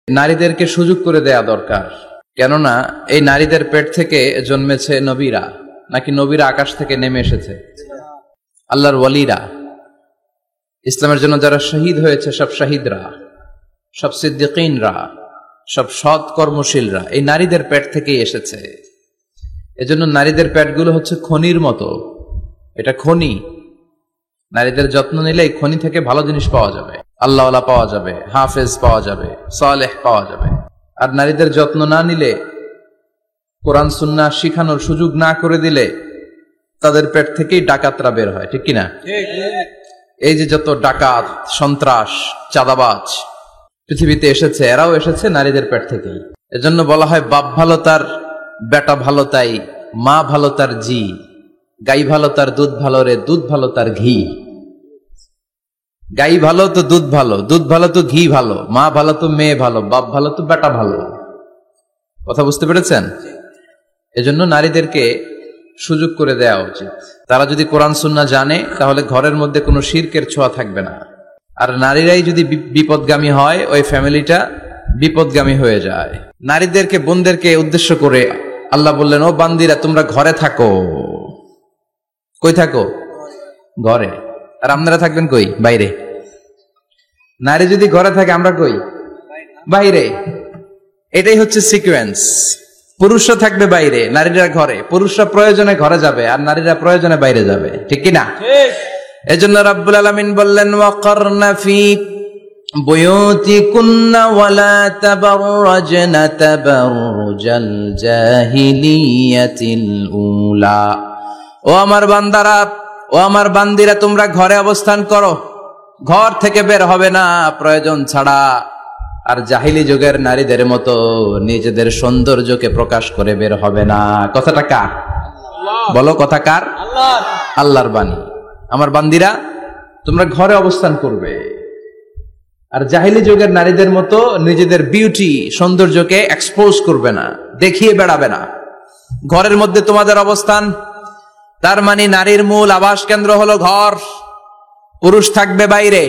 নারীদেরকে সুযোগ করে দেয়া দরকার, কেননা এই নারীদের পেট থেকে জন্মেছে নবীরা, নাকি নবীরা আকাশ থেকে নেমে এসেছে? আল্লাহর ওয়ালিরা, ইসলামের জন্য যারা শহীদ হয়েছে, সব শহীদরা, সব সিদ্দিকিনরা, সব সৎ কর্মশীলরা এই নারীদের পেট থেকেই এসেছে। এজন্য নারীদের পেটগুলো হচ্ছে খনির মতো, এটা খনি। নারীদের যত্ন নিলে এই খনি থেকে ভালো জিনিস পাওয়া যাবে, আল্লাহওয়ালা পাওয়া যাবে, হাফেজ পাওয়া যাবে, সালেহ পাওয়া যাবে। আর নারীদের যত্ন না নিলে, কোরআন সুন্নাহ শিখানোর সুযোগ না করে দিলে তাদের পেট থেকেই ডাকাতরা বের হয়, ঠিক কিনা? এই যে যত ডাকাত, সন্ত্রাস, চাঁদাবাজ পৃথিবীতে এসেছে, এরাও এসেছে নারীদের পেট থেকেই। এজন্য বলা হয় বাপ ভালো তার বেটা ভালো তাই, মা ভালো তার জি, গাই ভালো তার দুধ ভালো রে, দুধ ভালো তার ঘি। গাই ভালো তো দুধ ভালো, দুধ ভালো তো ঘি ভালো, মা ভালো তো মেয়ে ভালো, বাপ ভালো তো বেটা ভালো। কথা বুঝতে পেরেছেন? এজন্য নারীদেরকে সুযোগ করে দেওয়া উচিত। তারা যদি কোরআন সুন্নাহ জানে তাহলে ঘরের মধ্যে কোনো শিরকের ছোঁয়া থাকবে না। আর নারীরাই যদি বিপদগামী হয়, ওই ফ্যামিলিটা বিপদগামী হয়ে যায়। নারীদেরকে, বোনদেরকে উদ্দেশ্য করে আল্লাহ বললেন, ও বান্দিরা তোমরা ঘরে থাকো। কই থাকো? ঘরে। আর আপনারা থাকবেন কই? বাইরে। নারী যদি ঘরে থাকে, আমরা কই? বাইরে। এটাই হচ্ছে সিকোয়েন্স। পুরুষরা থাকবে বাইরে, নারীরা ঘরে। পুরুষরা প্রয়োজনে ঘরে যাবে, আর নারীরা প্রয়োজনে বাইরে যাবে, ঠিক কিনা? এজন্য রাব্বুল আলামিন বললেন, ওয়াকারনা ফি বুয়ুতিকুন্না ওয়ালা তাবাররাজনা তাবাররুজাল জাহিলিয়াতিল উলা। ও আমার বান্দারা, ও আমার বান্দিরা, তোমরা ঘরে অবস্থান করো, ঘর থেকে বের হবে না প্রয়োজন ছাড়া। আর জাহিলি যুগের নারীদের মতো নিজেদের সৌন্দর্যকে প্রকাশ করে বের হবে না। কথাটা কার? বলো, কথা কার? আল্লাহর বাণী। আমার বান্দিরা, তোমরা ঘরে অবস্থান করবে, আর জাহিলি যুগের নারীদের মতো নিজেদের বিউটি, সৌন্দর্যকে এক্সপোজ করবে না, দেখিয়ে বেড়াবে না। ঘরের মধ্যে তোমাদের অবস্থান। তার মানে নারীর মূল আবাস কেন্দ্র হলো ঘর। পুরুষ থাকবে বাইরে।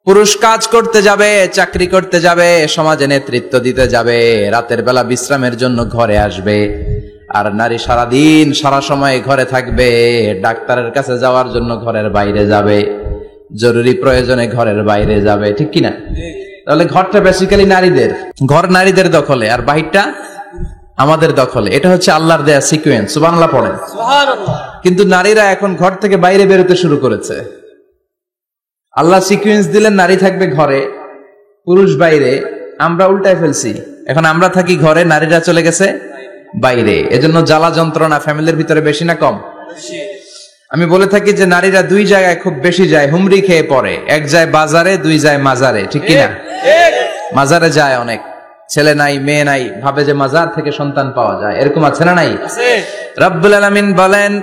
পুরুষ কাজ করতে যাবে, চাকরি করতে যাবে, সমাজে নেতৃত্ব দিতে যাবে, রাতের বেলা বিশ্রামের জন্য ঘরে আসবে। আর নারী সারাদিন, সারা সময় ঘরে থাকবে, ডাক্তারের কাছে যাওয়ার জন্য ঘরের বাইরে যাবে, জরুরি প্রয়োজনে ঘরের বাইরে যাবে, ঠিক কিনা? তাহলে ঘরটা বেসিক্যালি নারীদের, ঘর নারীদের দখলে, আর বাহিরটা আমাদের দখলে। এটা হচ্ছে আল্লাহর দেয়া সিকোয়েন্স। সুবহানাল্লাহ পড়েন। কিন্তু নারীরা এখন ঘর থেকে বাইরে বেরোতে শুরু করেছে। আল্লাহ সিকোয়েন্স দিলেন, নারী থাকবে ঘরে, পুরুষ বাইরে। আমরা উল্টায় ফেলছি, এখন আমরা থাকি ঘরে, নারীরা চলে গেছে বাইরে। এজন্য জ্বালা যন্ত্রণা ফ্যামিলির ভিতরে বেশি না কম? আমি বলে থাকি যে নারীরা দুই জায়গায় খুব বেশি যায়, হুমড়ি খেয়ে পড়ে। এক যায় বাজারে, দুই যায় মাজারে, ঠিক কিনা? মাজারে যায় অনেক, ছেলে নাই, মেয়ে নাই, ভাবে যে মাজার থেকে সন্তান পাওয়া যায়। এরকম আছে না নাই? রব্বুল আলামিন বলেন,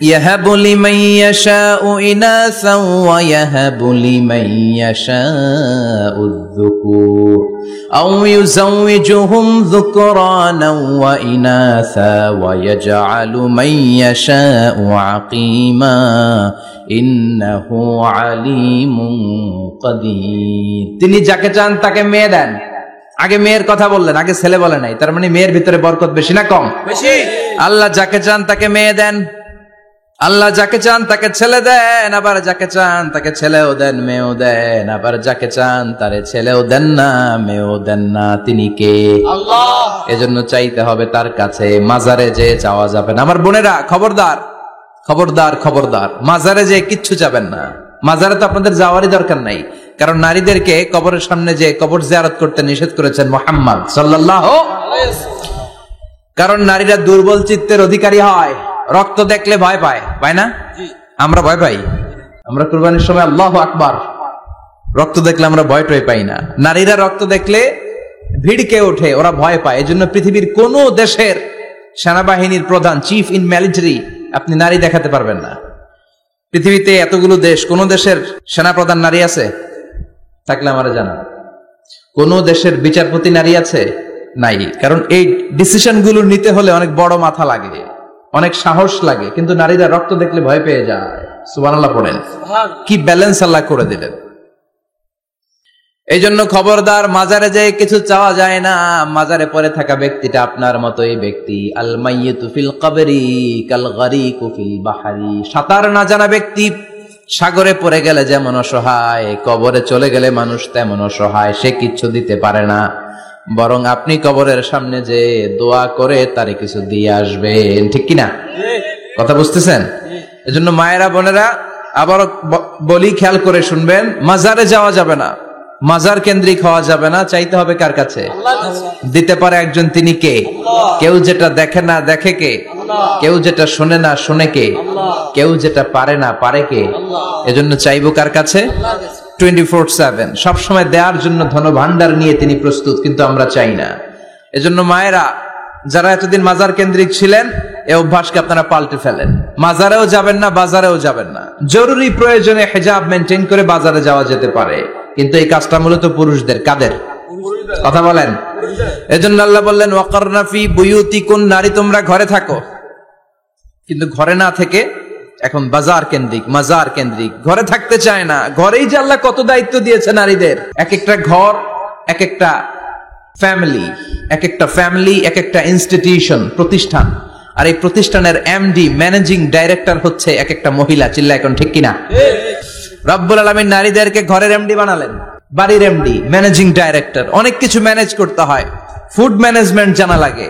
ইয়াহাবু লিমান ইয়াশাউ ইনাসা ওয়া ইয়াহাবু লিমান ইয়াশাউ যুকুর আও ইউযাওয়িজুহুম যুকরানা ওয়া ইনাসা ওয়া ইয়াজআলু মান ইয়াশাউ আকীমা ইন্নাহু আলীমুন কাদির। তিনি যাকে চান তাকে মেয়ে দেন। আগে মেয়ের কথা বললেন, আগে ছেলে বলে নাই। তার মানে মেয়ের ভিতরে বরকত বেশি না কম? বেশি। আল্লাহ যাকে চান তাকে মেয়ে দেন, আল্লাহ যাকে চান তাকে ছেলে দেন, আবার যাকে চান তাকে ছেলেও দেন, মেয়েও দেন, আবার যাকে চান তারে ছেলেও দেন না, মেয়েও দেন না। তিনি কে? আল্লাহ। এজন্য চাইতে হবে তার কাছে, মাজারে যে চাওয়া যাবে না। আমার বোনেরা, খবরদার, খবরদার, খবরদার, মাজারে যে কিচ্ছু যাবেন না। মাজারে তো আপনাদের যাওয়ারই দরকার নাই, কারণ নারীদেরকে কবরের সামনে যে কবর জিয়ারত করতে নিষেধ করেছেন মুহাম্মদ সাল্লাল্লাহু আলাইহি ওয়াসাল্লাম। কারণ নারীরা দুর্বল চিত্তের অধিকারী হয়, রক্ত দেখলে ভয় পায়, পায় না? আমরা ভয় পাই। আমরা কুরবানির সময় আল্লাহু আকবার, রক্ত দেখলে আমরা ভয় টয় পাই না। নারীরা রক্ত দেখলে ভিড়কে ওঠে, ওরা ভয় পায়। এজন্য পৃথিবীর কোন দেশের সেনাবাহিনীর প্রধান, চিফ ইন মিলিটারি, আপনি নারী দেখাতে পারবেন না। পৃথিবীতে এতগুলো দেশ, কোন দেশের সেনাপ্রধান নারী আছে? থাকলে আমার জানা। কোন দেশের বিচারপতি নারী আছে? নাই। কারণ এই ডিসিশন গুলো নিতে হলে অনেক বড় মাথা লাগে, অনেক সাহস লাগে। কিন্তু নারীরা রক্ত দেখলে ভয় পেয়ে যায়। সুবহানাল্লাহ পড়েন। কি ব্যালেন্স আল্লাহ করে দিলেন। এই জন্য খবরদার, মাজারে যেয়ে কিছু চাওয়া যায় না। মাজারে পড়ে থাকা ব্যক্তিটা আপনার মতোই ব্যক্তি। আল মাইয়িতু ফিল কবরি কাল গারিকু ফিল বাহরি। সাঁতার না জানা ব্যক্তি সাগরে পড়ে গেলে যেমন অসহায়, কবরে চলে গেলে মানুষ তেমন অসহায়। সে কিচ্ছু দিতে পারে না, বরং আপনি কবরের সামনে যে দোয়া করে তারে কিছু দিয়ে আসবেন। ঠিক কিনা? কথা বুঝতেছেন? এজন্য মায়েরা, বোনেরা, আবারও বলি, খেয়াল করে শুনবেন, মাজারে যাওয়া যাবে না, মাজার কেন্দ্রিক হওয়া যাবে না। চাইতে হবে কার কাছে? দিতে পারে একজন, তিনি কে? কেউ যেটা দেখে না দেখে কে? কেউ যেটা শোনে না শোনে কে? কেউ যেটা পারে না পারে কে? এজন্য চাইবো কার কাছে? 24/7 সবসময় দেওয়ার জন্য ধন ভান্ডার নিয়ে তিনি প্রস্তুত, কিন্তু আমরা চাই না। এজন্য মায়েরা, যারা এতদিন মাজার কেন্দ্রিক ছিলেন, এই অভ্যাসকে আপনারা পাল্টে ফেলেন। মাজারেও যাবেন না, বাজারেও যাবেন না। জরুরি প্রয়োজনে হিজাব মেনটেন করে বাজারে যাওয়া যেতে পারে, কিন্তু এই কাজটা মূলত পুরুষদের। কাদের কথা বলেন? এজন্য আল্লাহ বললেন ওয়াকারনা ফি বুয়ুতিকুন, নারী তোমরা ঘরে থাকো। কিন্তু ঘরে না থেকে এখন বাজার কেন্দ্রিক, মাজার কেন্দ্রিক, ঘরে থাকতে চায় না। ঘরেই যে আল্লাহ কত দায়িত্ব দিয়েছে নারীদের। এক একটা ঘর এক একটা ফ্যামিলি, এক একটা ফ্যামিলি এক একটা ইনস্টিটিউশন, প্রতিষ্ঠান। আর এই প্রতিষ্ঠানের এমডি, ম্যানেজিং ডাইরেক্টর হচ্ছে এক একটা মহিলা। চিল্লা এখন ঠিক কিনা? রব্বুল আলামিন নারীদেরকে ঘরের এমডি বানালেন, বাড়ির এমডি, ম্যানেজিং ডাইরেক্টর। অনেক কিছু ম্যানেজ করতে হয়। ফুড ম্যানেজমেন্ট জানা লাগে,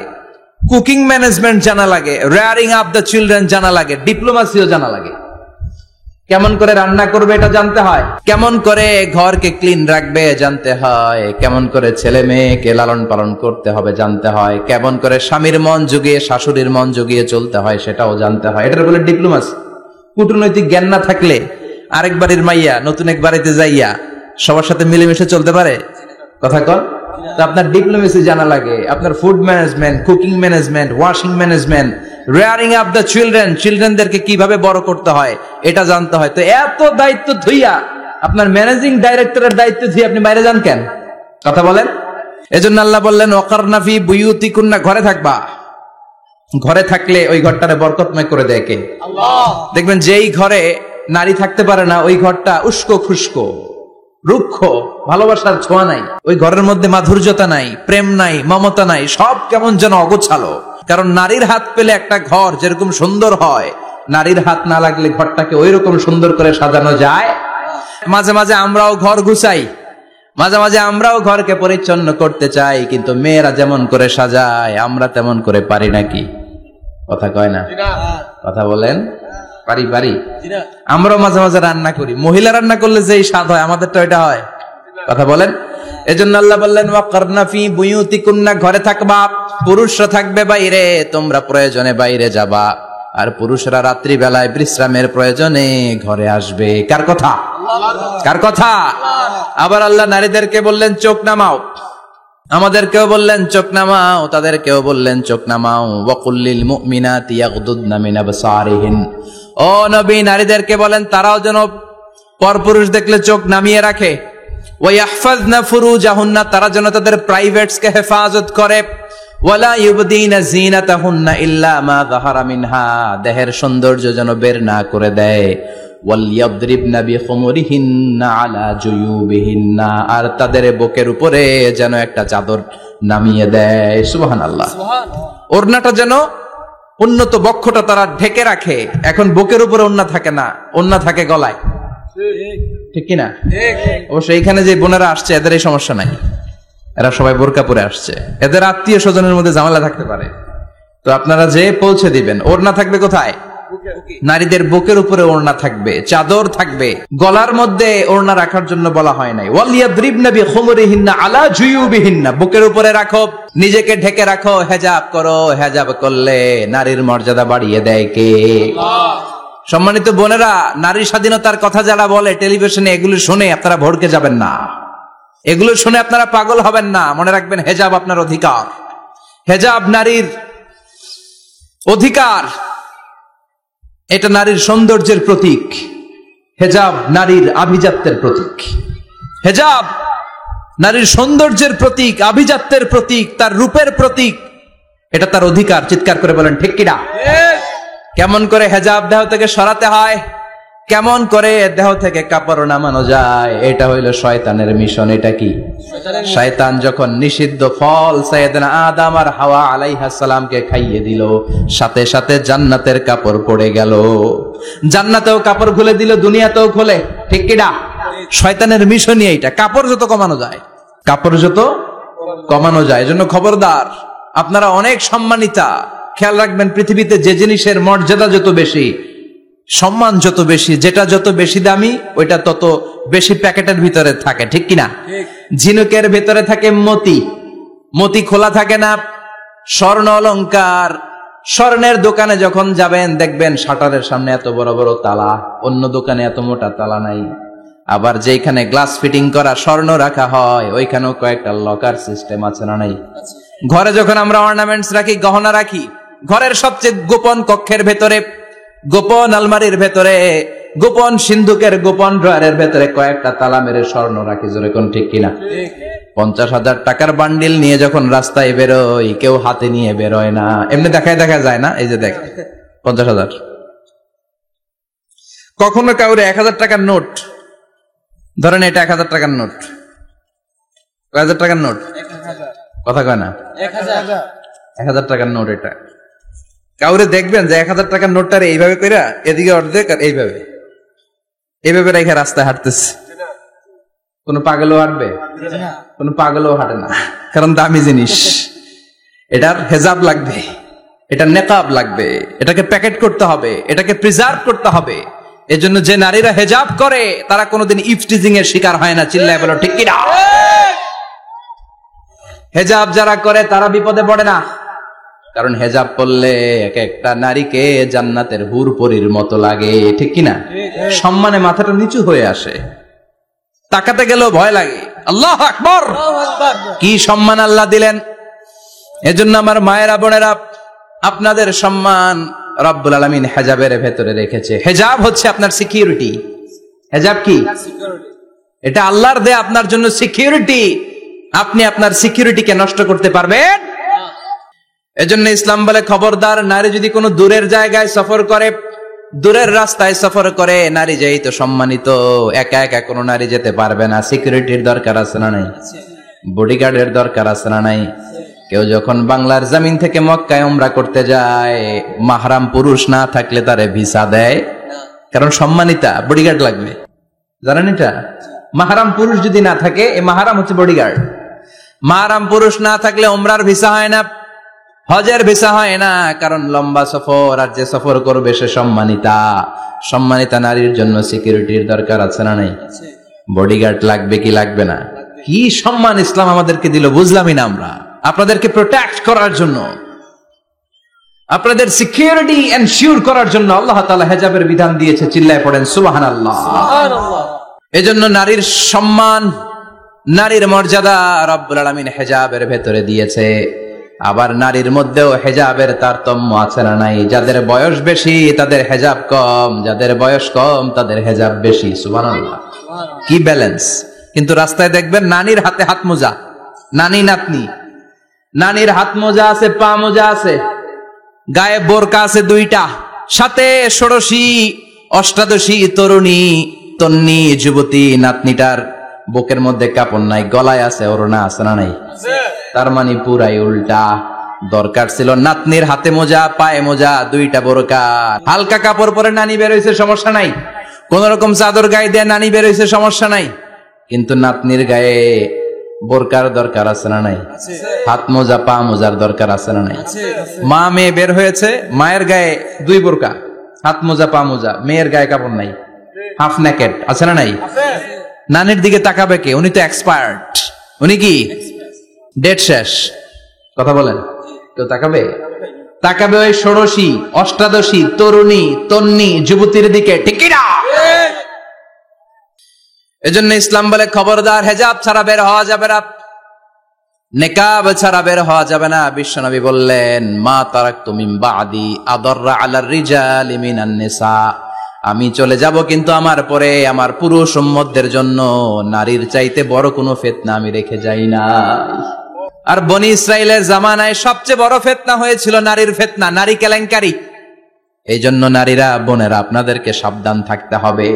কুকিং ম্যানেজমেন্ট জানা লাগে, রেয়ারিং আপ দ্য চিলড্রেন জানা লাগে, ডিপ্লোমাসিও জানা লাগে। কেমন করে রান্না করবে এটা জানতে হয়, কেমন করে ঘরকে ক্লিন রাখবে জানতে হয়, কেমন করে ছেলে মেয়েকে লালন পালন করতে হবে জানতে হয়, কেমন করে স্বামীর মন জুগিয়ে শাশুড়ির মন জুগিয়ে চলতে হয় সেটাও জানতে হয়। এটার বলে ডিপ্লোমাসি। কূটনৈতিক জ্ঞান না থাকলে আরেক বাড়ির মাইয়া নতুন এক বাড়িতে যাইয়া সবার সাথে মিলেমিশে চলতে পারে? কথা কন। আপনার ডিপ্লোমেসি জানা লাগে, আপনার food management, cooking management, washing management, rearing up the children, চিলড্রেনদেরকে কিভাবে বড় করতে হয় এটা জানতে হয়। তো এত দায়িত্ব ধুইয়া, আপনার ম্যানেজিং ডাইরেক্টরের দায়িত্ব ধুইয়া আপনি বাইরে যান কেন? কথা বলেন। এজন্য আল্লাহ বললেন ওয়াকারনা ফি বুয়ুতিকুন্না, ঘরে থাকবা। ঘরে থাকলে ওই ঘরটারে বরকতময় করে দেয় কে? আল্লাহ। দেখবেন যেই ঘরে নারী থাকতে পারে না, ওই ঘরটা উস্কো খুস্কো, রুক্ষ, ভালোবাসার ছোঁয়া নাই। ওই ঘরের মধ্যে মাধুর্যতা নাই, প্রেম নাই, মমতা নাই, সব কেমন যেন অগোছালো। কারণ নারীর হাত পেলে একটা ঘর যেরকম সুন্দর হয়, নারীর হাত না লাগলে ঘরটাকে ওই রকম সুন্দর করে সাজানো যায়। মাঝে মাঝে আমরাও ঘর গুছাই, মাঝে মাঝে আমরাও ঘরকে পরিচ্ছন্ন করতে চাই, কিন্তু মেয়েরা যেমন করে সাজায় আমরা তেমন করে পারি নাকি? কথা কয় না? কথা বলেন। পারি পারি। আমরাও মাঝে মাঝে রান্না করি, মহিলা রান্না করলে যেই স্বাদ হয় আমাদেরটা ওইটা হয়। কথা বলেন। এজন্য আল্লাহ বললেন ওয়াকারনা ফি বুয়ুতিকুন্না, ঘরে থাকবা। পুরুষরা থাকবে বাইরে, তোমরা প্রয়োজনে বাইরে যাবা। আর পুরুষরা রাত্রি বেলায় বিশ্রামের প্রয়োজনে ঘরে আসবে। কার কথা? কার কথা? আবার আল্লাহ নারীদেরকে বললেন চোখ নামাও, আমাদেরকেও বললেন চোখ নামাও, তাদেরকেও বললেন চোখ নামাও। ওয়াকুল্লিল মুমিনাতি ইয়াগদুদনা মিন আবসারিহিন, ও নবী নারীদেরকে বলেন তারাও যেন পরপুরুষ দেখলে চোখ নামিয়ে রাখে। ওয়া ইয়াহফাজনা ফুরুজাহুন্না, তারা যেন তাদের প্রাইভেটসকে হেফাজত করে। ওয়ালা ইউবদিনা জিনাতাহুন্না ইল্লা মা যাহারা মিনহা, দেহের সৌন্দর্য যেন বের না করে দেয়। ওয়ালিয়াদরিবনা বিখুমুরিহিন্না আলা জুয়ুবিহিন্না, আর তাদের বুকের উপরে যেন একটা চাদর নামিয়ে দেয়। সুবহানাল্লাহ। ওড়নাটা যেন, উন্নত বক্ষটা তারা ঢেকে রাখে। এখন বুকের উপরে ওড়না থাকে না, ওড়না থাকে গলায়। ঠিক কিনা? অবশ্য এইখানে যে বোনেরা আসছে এদের এই সমস্যা নাই, এরা সবাই বোরকা পরে আসছে। এদের আত্মীয় স্বজনের মধ্যে ঝামেলা থাকতে পারে, তো আপনারা যে পৌঁছে দিবেন। ওড়না থাকবে কোথায়? নারীদের বুকের উপরে ওড়না থাকবে, চাদর থাকবে। গলার মধ্যে ওড়না রাখার জন্য বলা হয় নাই। ওয়ালিয়াদরিবনা বিখুমুরিহিন্না আলা জুয়ুবিহিন্না, বুকের উপরে রাখো, নিজেকে ঢেকে রাখো, হেজাব করো। হেজাব করলে নারীর মর্যাদা বাড়িয়ে দেয় কে? আল্লাহ। সম্মানিত বোনেরা, নারী স্বাধীনতার কথা যারা বলে টেলিভিশনে, এগুলো শুনে আপনারা ভড়কে যাবেন না, এগুলো শুনে আপনারা পাগল হবেন না। মনে রাখবেন হেজাব আপনার অধিকার, হেজাব নারীর অধিকার, এটা নারীর সৌন্দর্যের প্রতীক। হেজাব নারীর আভিজাত্যের প্রতীক। হেজাব নারীর সৌন্দর্যের প্রতীক, আভিজাত্যের প্রতীক, তার রূপের প্রতীক। এটা তার অধিকার। চিৎকার করে বলেন ঠিক কিনা? কেমন করে হেজাব দেহ থেকে সরাতে হয়, কেমন করে দেহ থেকে কাপড় নামানো যায়, এটা হইল শয়তানের মিশন। এটা কি? শয়তান যখন নিষিদ্ধ ফল সাইয়েদনা আদম আর হাওয়া আলাইহিস সালামকে খাইয়ে দিল, সাথে সাথে জান্নাতের কাপড় পড়ে গেল। জান্নাতেও কাপড় খুলে দিল, দুনিয়াতেও খোলে। ঠিক কি না? শয়তানের মিশনই এইটা, কাপড় যত কমানো যায়, কাপড় যত কমানো যায়। এজন্য খবরদার, আপনারা অনেক সম্মানিতা। খেয়াল রাখবেন, পৃথিবীতে যে জিনিসের মর্যাদা যত বেশি, সম্মান যত বেশি, যেটা যত বেশি দামি, ওইটা তত বেশি প্যাকেটের ভিতরে থাকে। ঠিক কিনা? ঝিনুকের ভিতরে থাকে মতি, মতি খোলা থাকে না। স্বর্ণ অলংকার, স্বর্ণের দোকানে যখন যাবেন দেখবেন শাটারের সামনে এত বড় বড় তালা, অন্য দোকানে এত মোটা তালা নাই। আবার যেখানে গ্লাস ফিটিং করা স্বর্ণ রাখা হয়, ওইখানেও কয়েকটা লকার সিস্টেম আছে না নাই? ঘরে যখন আমরা অর্নামেন্টস রাখি, গহনা রাখি, ঘরের সবচেয়ে গোপন কক্ষের ভেতরে, গোপন আলমারির ভেতরে, গোপন সিন্ধুকের গোপন ড্রয়ারের ভেতরে কয়েকটা তালা মেরে স্বর্ণ রাখি। জোরে কোন ঠিক কিনা? 50,000 টাকার বান্ডিল নিয়ে যখন রাস্তায় বেরোয়, কেউ হাতে নিয়ে বেরোয় না, এমনি দেখা যায় না। এই যে দেখ 50,000, কখনো কাউরে 1,000 টাকার নোট ধরেন, এটা 1,000 টাকার নোট, 1,000 টাকার নোট, কথা কয় না, 1,000 টাকার নোট। এটা কাউরে দেখবেন যে 1,000 টাকার নোটটারে এইভাবে কইরা এদিকে অর্ধেক আর এইভাবে রেখে রাস্তায় হাঁটতেছে। কোন পাগলও হাঁটবে? কোন পাগলও হাঁটে না, কারণ দামি জিনিস। এটার হেজাব লাগবে, এটার নেকাব লাগবে, এটাকে প্যাকেট করতে হবে, এটাকে প্রিজার্ভ করতে হবে। এজন্য যে নারীরা হেজাব করে তারা কোনোদিন ইফটিজিং এর শিকার হয় না। চিল্লায় বলো ঠিক কিনা? হেজাব যারা করে তারা বিপদে পড়ে না, কারণ হেজাব পরলে এক একটা নারীকে জান্নাতের হুর পরীর মতো লাগে। ঠিক কিনা? সম্মানে মাথাটা নিচু হয়ে আসে, তাকাতে গেলেও ভয় লাগে। আল্লাহু আকবার, কি সম্মান আল্লাহ দিলেন! এজন্য আমার মায়েরা বোনেরা, আপনাদের সম্মান রব্বুল আলামিন হেজাবের ভেতরে রেখেছে। হেজাব হচ্ছে আপনার সিকিউরিটি। হেজাব কি? এটা আল্লাহর দেয়া আপনার জন্য সিকিউরিটি। আপনি আপনার সিকিউরিটিকে নষ্ট করতে পারবেন? এজন্য ইসলাম বলে, খবরদার, নারী যদি কোনো দূরের জায়গায় সফর করে, দূরের রাস্তায় সফর করে, নারী যেই তো সম্মানিত, একা একা কোনো নারী যেতে পারবে না। সিকিউরিটির দরকার আছে না নাই? বডিগার্ডের দরকার আছে না নাই? কেউ যখন বাংলার জমিন থেকে মক্কায় উমরা করতে যায়, মাহরাম পুরুষ না থাকলে তারে ভিসা দেয়, কারণ সম্মানিতা, বডিগার্ড লাগবে। জানেন এটা? মাহরাম পুরুষ যদি না থাকে, এই মাহরাম হচ্ছে বডিগার্ড। মাহরাম পুরুষ না থাকলে উমরার ভিসা হয় না, হজের ভিসা হয় না, কারণ লম্বা সফর, আর যে সফর করবে সে সম্মানিতা। সম্মানিতা নারীর জন্য সিকিউরিটির দরকার আছে না নাই? বডিগার্ড লাগবে কি লাগবে না? কি সম্মান ইসলাম আমাদেরকে দিল বুঝলামই না আমরা। আপনাদেরকে প্রোটেক্ট করার জন্য, আপনাদের সিকিউরিটি এনশিওর করার জন্য আল্লাহ তাআলা হেজাবের বিধান দিয়েছে। চিল্লায় পড়েন সুবহানাল্লাহ। এজন্য নারীর সম্মান, নারীর মর্যাদা রব্বুল আলামিন হেজাবের ভেতরে দিয়েছে। আবার নারীর মধ্যেও হেজাবের তারতম্য আছে না নাই? যাদের বয়স বেশি তাদের হেজাব কম, যাদের বয়স কম তাদের হেজাব বেশি। সুবহানাল্লাহ, কি ব্যালেন্স! কিন্তু রাস্তায় দেখবেন নানির হাতে হাত মোজা, নানি নাতনি, নানির হাত মোজা আছে, পা মোজা আছে, গায়ে বোরকা আছে 2টা, সাথে ষোড়শী অষ্টাদশী তরুণী তন্নি যুবতী নাতনিটার বুকের মধ্যে কাপড় নাই, গলায় আছে ওড়না, আছে না নাই? তার মানে পুরাই উল্টা। দরকার ছিল নাতনির হাতে মোজা, পায়ে মোজা, 2টা বোরকা। হালকা কাপড় পরে নানি বের হইছে, সমস্যা নাই। কোন রকম চাদর গায়ে দিয়ে নানি বের হইছে, সমস্যা নাই। কিন্তু নাতনির গায়ে বোরকার দরকার আছে না নাই? হাত মোজা, পা মোজার দরকার আছে না নাই? মা মেয়ে বের হয়েছে, মায়ের গায়ে 2 বোরকা, হাত মোজা, পা মোজা, মেয়ের গায়ে কাপড় নাই, হাফ নেকেড, আছে না নাই? নানির দিকে তাকাবে কে? উনি তো এক্সপায়ার্ট, উনি কি ডেট শেষ। কথা বলেন, কেউ তাকাবে? তাকাবে ওই ষোড়শী অষ্টাদশী তরুণী তন্নি যুবতীর দিকে। ঠিক কি না? এজন্য ইসলাম বলে, খবরদার, হেজাব ছাড়া বের হওয়া যাবে না, নেকাব ছাড়া বের হওয়া যাবে না। বিশ্বনবী বললেন, মা তারাকতু মিন বাদি আদাররা আলার রিজালি মিনান নিসা, আমি চলে যাব কিন্তু আমার পরে আমার পুরুষ উম্মতদের জন্য নারীর চাইতে বড় কোনো ফিতনা আমি রেখে যাই না। আর বনি ইসরাইলের জামানায় সবচেয়ে বড় ফিতনা হয়েছিল নারীর ফিতনা, নারী কেলেঙ্কারি। এই জন্য নারীরা, বোনেরা, আপনাদেরকে সাবধান থাকতে হবে।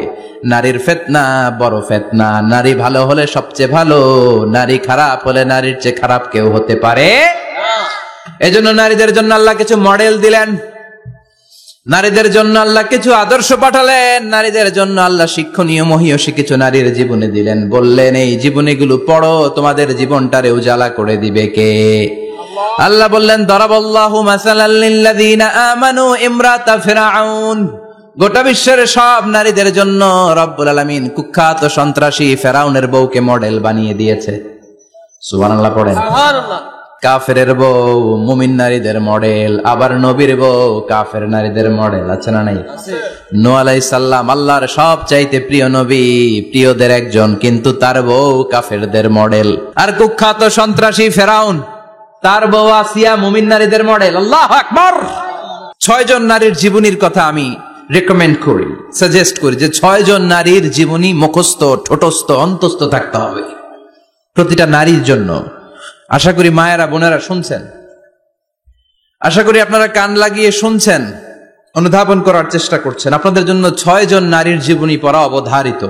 নারীর ফিতনা বড় ফিতনা। নারী ভালো হলে সবচেয়ে ভালো, নারী খারাপ হলে নারীর চেয়ে খারাপ কেউ হতে পারে। এই জন্য নারীদের জন্য আল্লাহ কিছু মডেল দিলেন, নারীদের জন্য আল্লাহ কিছু আদর্শ পাঠালেন, নারীদের জন্য আল্লাহ শিক্ষণীয় মহীয়সী কিছু নারীর জীবনে দিলেন। বললেন এই জীবনীগুলো পড়ো, তোমাদের জীবনটারে উজালা করে দিবে কে? আল্লাহ বললেন দরাবাল্লাহু মাসালাল লিল্লাযীনা আমানু ইমরাতা ফিরআউন। গোটা বিশ্বের সব নারীদের জন্য রব্বুল আলামিন কুখ্যাত সন্ত্রাসী ফেরাউনের বউকে মডেল বানিয়ে দিয়েছে। সুবহানাল্লাহ পড়েন। সুবহানাল্লাহ। কাফেরের বউ মুমিন নারীদের মডেল, আবার নবীর বউ কাফের নারীদের মডেল। আছে না নাই? নূহ আলাইহিস সালাম আল্লাহর সবচাইতে প্রিয় নবী, প্রিয়দের একজন, কিন্তু তার বউ কাফেরদের মডেল। আর কুখ্যাত সন্ত্রাসী ফেরাউন, তার বউ আসিয়া মুমিন নারীদের মডেল। আল্লাহু আকবার। 6 জন নারীর জীবনীর কথা আমি রেকমেন্ড করি, সাজেস্ট করি যে 6 জন নারীর জীবনী মুখস্থ, ঠোঁটস্থ, অন্তস্থ থাকতে হবে প্রতিটা নারীর জন্য। আশা করি মায়েরা, বোনেরা শুনছেন, আশা করি আপনারা কান লাগিয়ে শুনছেন, অনুধাবন করার চেষ্টা করছেন। আপনাদের জন্য 6 জন নারীর জীবনী পড়া অবধারিত।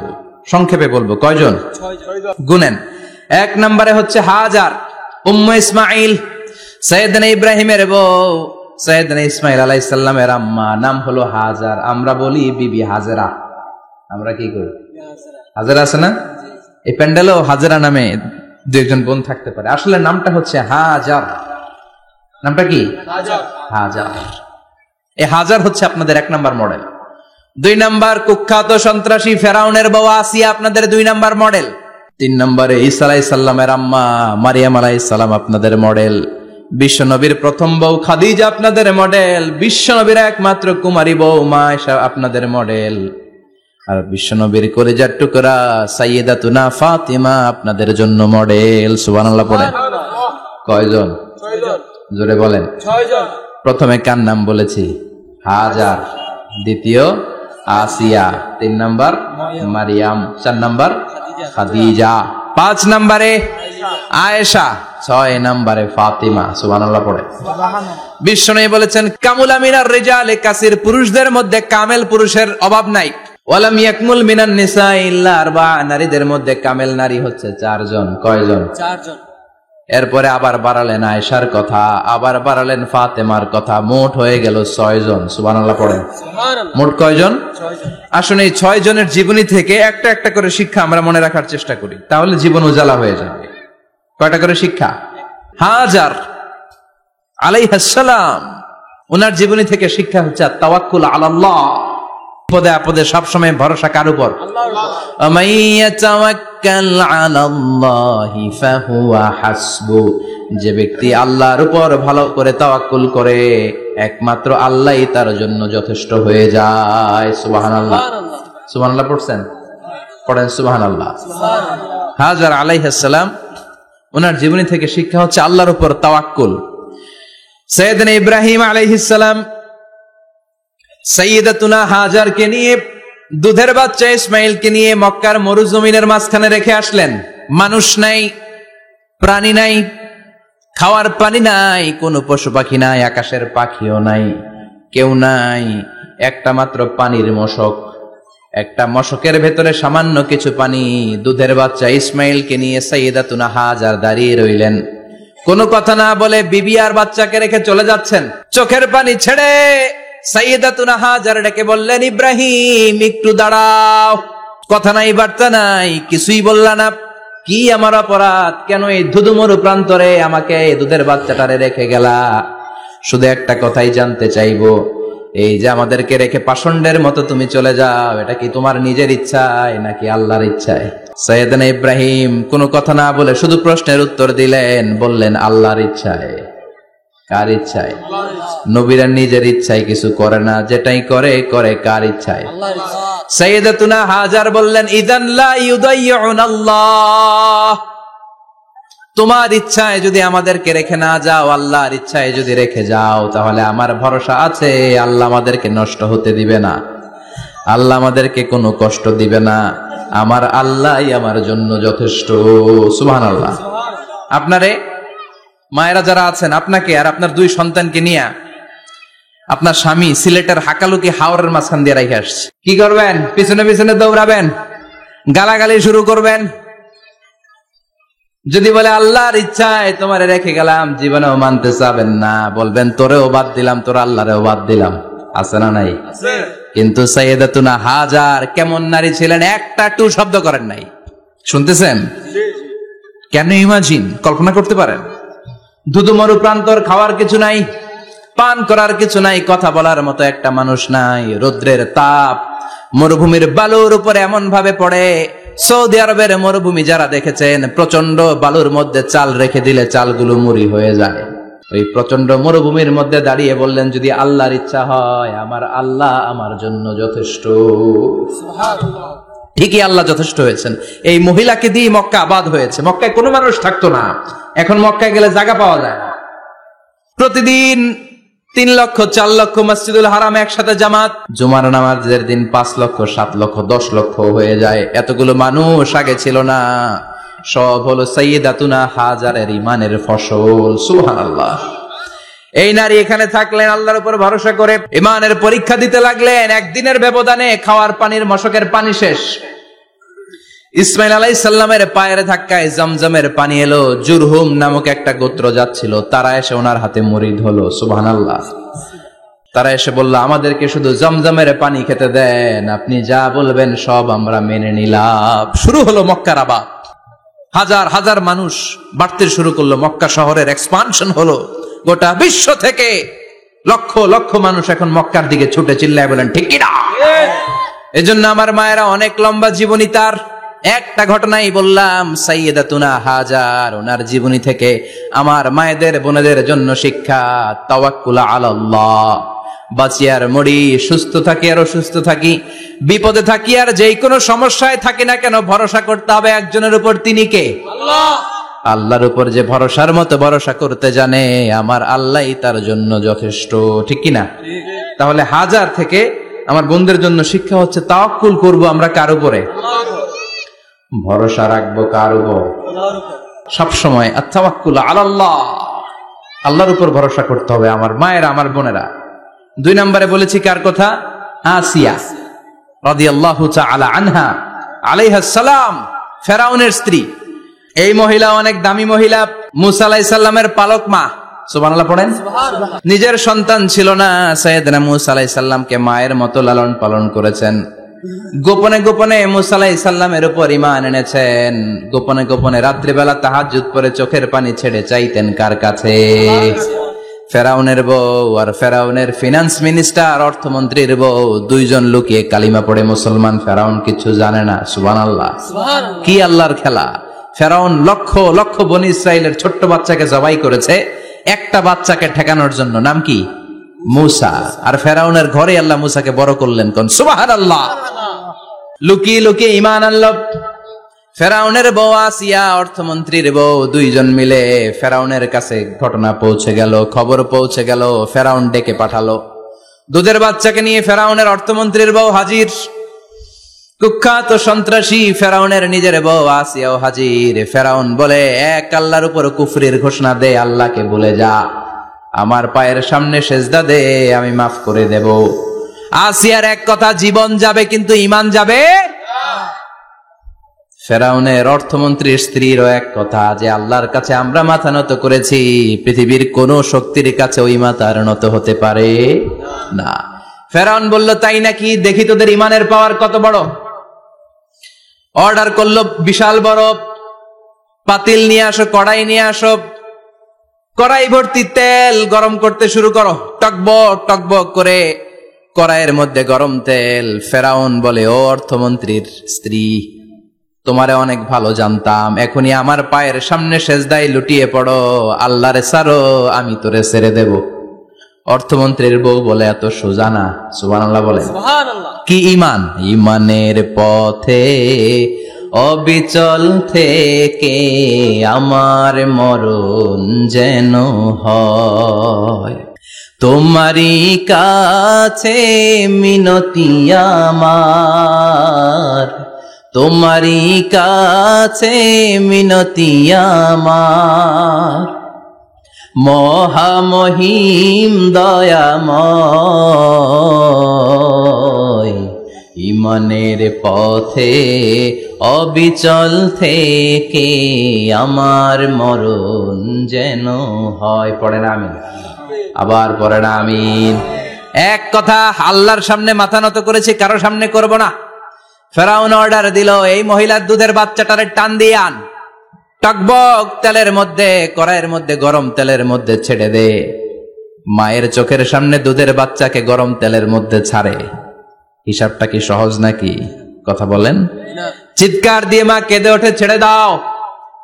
সংক্ষেপে বলবো কয়জন? 6 জন। গুনেন। 1 নম্বরে হচ্ছে হাজার, উম্মে ইসমাইল, সাইয়েদনা ইব্রাহিমের বউ, সাইয়েদনা ইসমাইল আলাইহিস সালামের আম্মা, নাম হলো হাজার। আমরা বলি বিবি হাজেরা। আমরা কি করি? হাজেরা আছে না? এই প্যান্ডেলেও হাজেরা নামে 2-1 বোন থাকতে পারে। আসলে নামটা হচ্ছে হাজার। নামটা কি? হাজার। এই হাজার হচ্ছে আপনাদের 1 নাম্বার মডেল। 2 নাম্বার কুখ্যাত সন্ত্রাসী ফেরাউনের বউ আসিয়া আপনাদের 2 নাম্বার মডেল। 3 নম্বরে ঈসা আলাইহিস সালামের আম্মা মারিয়াম আলাইহিস সালাম আপনাদের মডেল। বিশ্বনবীর প্রথম বউ খাদিজা আপনাদের মডেল। বিশ্বনবীর একমাত্র কুমারী বউ মা আয়েশা আপনাদের মডেল। আর বিশ্বনবীর কলিজার টুকরা সাইয়্যিদাতুনা ফাতিমা আপনাদের জন্য মডেল। সুবহানাল্লাহ পড়েন। কয়জন? 6 জন। জোরে বলেন। 6 জন। প্রথমে কার নাম বলেছি? হাজার। দ্বিতীয় আসিয়া। 3 নাম্বার মারিয়াম। 4 নাম্বার খাদিজা। 5 নম্বরে আয়েশা। 6 নম্বরে ফাতিমা। সুবহানাল্লাহ পড়ে। বিশ্বনবী বলেছেন কামুলা মিনার রিজালে কাসির, পুরুষদের মধ্যে কামেল পুরুষের অভাব নাই। ওয়ালাম ইয়াকমুল মিনান নিসা ইল্লা 4, নারীদের মধ্যে কামেল নারী হচ্ছে 4 জন। কয়জন? 4 জন। এরপরে আবার বাড়ালেন আয়েশার কথা, আবার বাড়ালেন ফাতেমার কথা, মোট হয়ে গেল 6 জন। সুবহানাল্লাহ পড়েন। মোট কয়জন? 6 জন। আসলে এই 6 জনের জীবনী থেকে একটা একটা করে শিক্ষা আমরা মনে রাখার চেষ্টা করি, তাহলে জীবন উজালা হয়ে যাবে। কয়টা করে শিক্ষা? হাজার আলাইহিস সালাম, ওনার জীবনী থেকে শিক্ষা হচ্ছে তাওয়াক্কুল আলাল্লাহ, বিপদে আপদে সবসময় ভরসা কার উপর? আল্লাহর। আমাইয়া তাওয়াক্কাল আলাল্লাহি ফাহুয়া হাসবু, যে ব্যক্তি আল্লাহর উপর ভালো করে তাওয়াক্কুল করে একমাত্র আল্লাহই তার জন্য যথেষ্ট হয়ে যায়। সুবহানাল্লাহ। সুবহানাল্লাহ পড়ছেন? পড়েন সুবহানাল্লাহ। হাজার আলাইহিস সালাম, ওনার জীবনী থেকে শিক্ষা হচ্ছে আল্লাহর উপর তাওয়াক্কুল। সাইয়েদনা ইব্রাহিম আলাইহিস সালাম সাইয়্যিদাতুনা হাজারকে নিয়ে, দুধের বাচ্চা ইসমাইলকে নিয়ে মক্কার মরুজমিনের মাঝখানে রেখে আসলেন। মানুষ নাই, প্রাণী নাই, খাওয়ার পানি নাই, কোনো পশু পাখি নাই, আকাশের পাখিও নাই, কেউ নাই, একটা মাত্র পানির মশক। একটা মশকের ভেতরে সামান্য কিছু পানি। দুধের বাচ্চা ইসমাইলকে নিয়ে সাইয়্যিদাতুনা হাজার দাঁড়িয়ে রইলেন। কোনো কথা না বলে বিবি আর বাচ্চাকে রেখে চলে যাচ্ছেন। চোখের পানি ছেড়ে সাইয়্যিদাতুনা হাজার ডেকে বললেন, ইব্রাহিম একটু দাঁড়াও। কথা নাই, বার্তা নাই, কিছুই বললা না। কি আমার অপরাধ? কেন এই ধুধুমরু প্রান্তরে আমাকে দুধের বাচ্চাটারে রেখে গেলা? শুধু একটা কথাই জানতে চাইবো, এই যে আমাদেরকে রেখে পাষণ্ডের মতো তুমি চলে যাও, এটা কি তোমার নিজের ইচ্ছায় নাকি আল্লাহর ইচ্ছায়? সাইয়েদনা ইব্রাহিম কোনো কথা না বলে শুধু প্রশ্নের উত্তর দিলেন, বললেন আল্লাহর ইচ্ছায়। কার ইচ্ছায়? নবীরা নিজের ইচ্ছায় কিছু করে না, যেটাই করে করে কার ইচ্ছায়? সাইয়্যিদাতুনা হাজার বললেন, ইযান লা ইউদাইয়ুনাল্লাহ, তোমার ইচ্ছায় যদি আমাদেরকে রেখে না যাও, আল্লাহর ইচ্ছায় যদি রেখে যাও, তাহলে আমার ভরসা আছে আল্লাহ আমাদেরকে নষ্ট হতে দিবে না, আল্লাহ আমাদেরকে কোনো কষ্ট দিবে না, আমার আল্লাহই আমার জন্য যথেষ্ট। সুবহানাল্লাহ। আপনারে মায়েরা যারা আছেন, আপনাকে আর আপনার 2 সন্তানকে নিয়ে আপনার স্বামী সিলেটের হাকালুকি হাওরের মাঝখান দিয়ে রেখে আসছে, কি করবেন? পিছনে পিছনে দৌড়াবেন, গালাগালি শুরু করবেন। যদি বলে আল্লাহর ইচ্ছায় তোমারে রেখে গেলাম, জীবনেও মানতে চাবেন না, বলবেন তোরেও বাদ দিলাম, তোর আল্লাহরেও বাদ দিলাম। আছে না নাই? কিন্তু সাইয়েদাতুনা হাজার কেমন নারী ছিলেন, একটা টু শব্দ করেন নাই। শুনতেছেন? কেন ইমাজিন, কল্পনা করতে পারেন? ধুধু মরু প্রান্তর, খাওয়ার কিছু নাই, পান করার কিছু নাই, কথা বলার মতো একটা মানুষ নাই। রৌদ্রের তাপ মরুভূমির বালুর উপরে এমন ভাবে পড়ে, সৌদি আরবের মরুভূমি যারা দেখেছেন, প্রচন্ড বালুর মধ্যে চাল রেখে দিলে চালগুলো মুড়ি হয়ে যায়। ওই প্রচন্ড মরুভূমির মধ্যে দাঁড়িয়ে বললেন, যদি আল্লাহর ইচ্ছা হয়, আমার আল্লাহ আমার জন্য যথেষ্ট। ঠিকই আল্লাহ যথেষ্ট হয়েছেন। এই মহিলাকে দিয়ে মক্কা আবাদ হয়েছে। মক্কায় কোনো মানুষ থাকতো না, এখন মক্কায় গেলে জায়গা পাওয়া যায় না। প্রতিদিন 3 লক্ষ 4 লক্ষ মসজিদুল হারাম একসাথে জামাত, জুমার নামাজের দিন 5 লক্ষ 7 লক্ষ 10 লক্ষ হয়ে যায়। এতগুলো মানুষ আগে ছিল না। সব হলো সাইয়েদাতুনা হাজারের ইমানের ফসল। সুবহানাল্লাহ। এই নারী এখানে থাকলেন আল্লাহর উপর ভরসা করে, ইমানের পরীক্ষা দিতে লাগলেন। একদিনের ব্যবধানে খাওয়ার পানির মশকের পানি শেষ। ইসমাইল আলাইহিস সালামের পায়ের ধাক্কায় জমজমের পানি এলো। জুরহুম নামক একটা গোত্র যাচ্ছিল, তারা এসে ওনার হাতে মুরিদ হলো। সুবহানাল্লাহ। তারা এসে বলল, আমাদেরকে শুধু জমজমের পানি খেতে দেন, আপনি যা বলবেন সব আমরা মেনে নিলাম। শুরু হলো মক্কার আবাদ। হাজার হাজার মানুষ বাড়তে শুরু করলো, মক্কা শহরের এক্সপানশন হলো। গোটা বিশ্ব থেকে লক্ষ লক্ষ মানুষ এখন মক্কার দিকে ছুটে চিল্লায় বলেন, ঠিক কি না? এজন্য আমার মায়েরা অনেক লম্বা জীবনী, তার একটা ঘটনাই বললাম। সাইয়েদাতুনা হাজার, ওনার জীবনী থেকে আমার মায়েদের বোনেদের জন্য শিক্ষা। তাওয়াক্কুল আলাল্লাহ। বাঁচি আর মরি, সুস্থ থাকি আর অসুস্থ থাকি, বিপদে থাকি আর যেই কোনো সমস্যায় থাকি না কেন, ভরসা করতে হবে একজনের উপর। তিনি কে? আল্লাহ। আল্লাহর উপর যে ভরসার মতো ভরসা করতে জানে, আমার আল্লাহই তার জন্য যথেষ্ট। ঠিক কিনা? তাহলে হাজার থেকে আমার বোনদের জন্য শিক্ষা হচ্ছে, তাওয়াক্কুল করব আমরা কার উপরে? ভরসা রাখবো কার উপর? সবসময় আত-তাওয়াক্কুল আলাল্লাহ, আল্লাহর উপর ভরসা করতে হবে আমার মায়েরা, আমার বোনেরা। 2 নম্বরে বলেছি কার কথা? আসিয়া রাদিয়াল্লাহু তাআলা আনহা আলাইহাস সালাম, ফেরাউনের স্ত্রী। এই মহিলা অনেক দামি মহিলা, মুসা আলাইহিস সালামের পালক মা। সুবহানাল্লাহ পড়েন। নিজের সন্তান ছিল না, সাইয়েদনা মুসা আলাইহিস সালামকে মায়ের মতো লালন পালন করেছেন। গোপনে গোপনে মুসা আলাইহিস সালামের উপর ঈমান এনেছেন। গোপনে গোপনে রাত্রিবেলা তাহাজ্জুদ পড়ে চোখের পানি ছেড়ে চাইতেন কার কাছে? ফেরাউনের বউ আর ফেরাউনের ফিনান্স মিনিস্টার, অর্থমন্ত্রীর বউ, 2 জন লুকিয়ে কালিমা পড়ে মুসলমান। ফেরাউন কিছু জানে না। সুবহানাল্লাহ। কি আল্লাহর খেলা! ফেরাউন লক্ষ লক্ষ বনি ইসরাইলের ছোট্ট বাচ্চাকে জবাই করেছে একটা বাচ্চাকে ঠেকানোর জন্য। নাম কি? মুসা। আর ফেরাউনের ঘরে আল্লাহ মুসাকে বড় করলেন। কোন? সুবহানাল্লাহ। লুকিয়ে লুকিয়ে ঈমান আনলো। ফেরাউনের বউ আসিয়া, অর্থমন্ত্রীর বউ, 2 জন মিলে ফেরাউনের কাছে ঘটনা পৌঁছে গেল, খবর পৌঁছে গেল। ফেরাউন ডেকে পাঠালো। দুধের বাচ্চাকে নিয়ে ফেরাউনের অর্থমন্ত্রীর বউ হাজির। কুখ্যাত সন্ত্রাসী ফেরাউনের নিজের বউ আসিয়াও হাজির। ফেরাউন বলে, এক আল্লাহর উপর কুফরির ঘোষণা দে, আল্লাহকে ভুলে যা, আমার পায়ের সামনে সেজদা দে, আমি মাফ করে দেব। আসিয়ার এক কথা, জীবন যাবে কিন্তু ঈমান যাবে। ফেরাউনের অর্থমন্ত্রীর স্ত্রীরও এক কথা, যে আল্লাহর কাছে আমরা মাথা নত করেছি, পৃথিবীর কোন শক্তির কাছে ওই মাথা আর নত হতে পারে না। ফেরাউন বলল, তাই নাকি? দেখি তোদের ঈমানের পাওয়ার কত বড়। অর্ডার করলো, বিশাল বড় পাতিল নিয়ে আসো, কড়াই নিয়ে আসো, কড়াই ভর্তি তেল গরম করতে শুরু করো। টকবক টকবক করে কড়াইয়ের মধ্যে গরম তেল। ফেরাউন বলে, ও অর্থমন্ত্রীর স্ত্রী, তোমারে অনেক ভালো জানতাম, এখনই আমার পায়ের সামনে সেজদায় লুটিয়ে পড়ো, আল্লাহরে ছাড়ো, আমি তোরে ছেড়ে দেব। অর্থমন্ত্রীর বউ বলে, এত সোজা না। সুবহানাল্লাহ বলে। কি ঈমান? ঈমানের পথে অবিচল থেকে আমার মরণ যেন হয়, তোমারই কাছে মিনতি আমার, তোমারই কাছে মিনতি আমার। মহামহিম দয়াময়, ইমানের পথে অবিচল থেকে আমার মরণ যেন হয়। পড়েন আমিন, আবার পড়েন আমিন। এক কথা, আল্লাহর সামনে মাথা নত করেছি, কারো সামনে করব না। ফেরাউন অর্ডার দিল, এই মহিলার দুধের বাচ্চাটারে টান দিয়ে আন, টকবক তেলের মধ্যে, কড়াইয়ের মধ্যে গরম তেলের মধ্যে ছেড়ে দে। মায়ের চোখের সামনে দুধের বাচ্চাকে গরম তেলের মধ্যে ছাড়ে। হিসাবটা কি সহজ নাকি? কথা বলেন। চিৎকার দিয়ে মা কেঁদে ওঠে, ছেড়ে দাও।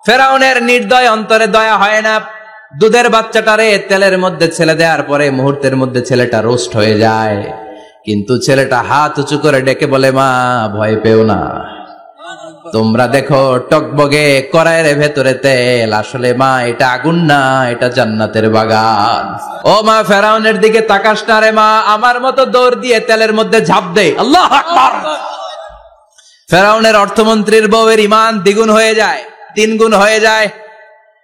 ফেরাউনের নির্দয় অন্তরে দয়া হয় না। দুধের বাচ্চাটারে তেলের মধ্যে ছেড়ে দেওয়ার পরে মুহূর্তের মধ্যে ছেলেটা রোস্ট হয়ে যায়। কিন্তু ছেলেটা হাত উঁচু করে ডেকে বলে, মা ভয় পেও না, তোমরা দেখো টকবগে কড়াইয়ের ভেতরে তেল, আসলে মা এটা আগুন না, এটা জান্নাতের বাগান। ও মা, ফেরাউনের দিকে তাকাস না রে মা, আমার মতো দৌড় দিয়ে তেলের মধ্যে ঝাঁপ দে। আল্লাহু আকবার। ফেরাউনের অর্থমন্ত্রীর বউয়ের ঈমান দ্বিগুণ হয়ে যায়, 3 গুণ হয়ে যায়।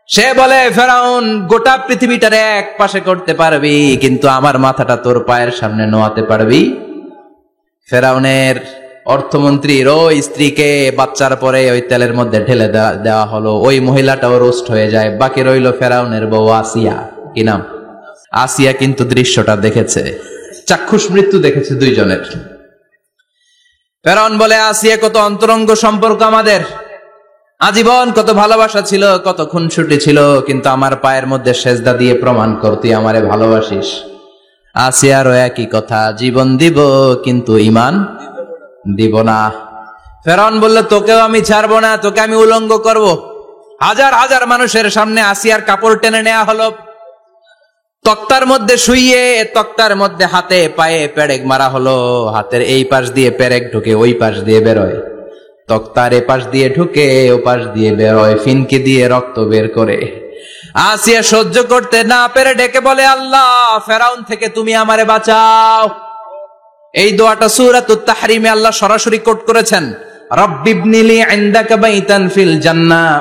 সে বলে, ফেরাউন গোটা পৃথিবীটারে এক পাশে করতে পারবি, কিন্তু আমার মাথাটা তোর পায়ের সামনে নোয়াতে পারবি? ফেরাউনের অর্থমন্ত্রীর ওই স্ত্রীকে বাচ্চার পরে ওই তেলের মধ্যে ঢেলে দেওয়া হলো। ওই মহিলাটাও রোস্ট হয়ে যায়। বাকি রইল ফেরাউনের বউ আসিয়া। কি নাম? আসিয়া কিন্তু দৃশ্যটা দেখেছে, চাক্ষুষ মৃত্যু দেখেছে দুইজনের। ফেরাউন বলে, আসিয়া কত অন্তরঙ্গ সম্পর্ক আমাদের, আজীবন কত ভালোবাসা ছিল, কত খুনসুটি ছিল, কিন্তু আমার পায়ের মধ্যে সেজদা দিয়ে প্রমাণ কর তুই আমারে ভালোবাসিস। আসিয়ারও একই কথা, জীবন দিব কিন্তু ঈমান দিব না। ফেরাউন বলল, তোকেও আমি ছাড়বো না, তোকে আমি উলঙ্গ করব। হাজার হাজার মানুষের সামনে আসিয়ার কাপড় টেনে নেওয়া হলো, তক্তার মধ্যে শুইয়ে তক্তার মধ্যে হাতে পায়ে পেরেক মারা হলো। হাতের এই পাশ দিয়ে পেরেক ঢুকে ওই পাশ দিয়ে বেরোয়, তক্তার এ পাশ দিয়ে ঢুকে ও পাশ দিয়ে বেরোয়, ফিনকি দিয়ে রক্ত বের করে। আসিয়া সহ্য করতে না পেরে ডেকে বলে, আল্লাহ, ফেরাউন থেকে তুমি আমারে বাঁচাও। এই দোয়াটা সূরাতুত তাহরিমে আল্লাহ সরাসরি কোট করেছেন, রব্বিবনিলি ইনদাকা বাইতান ফিল জান্নাহ।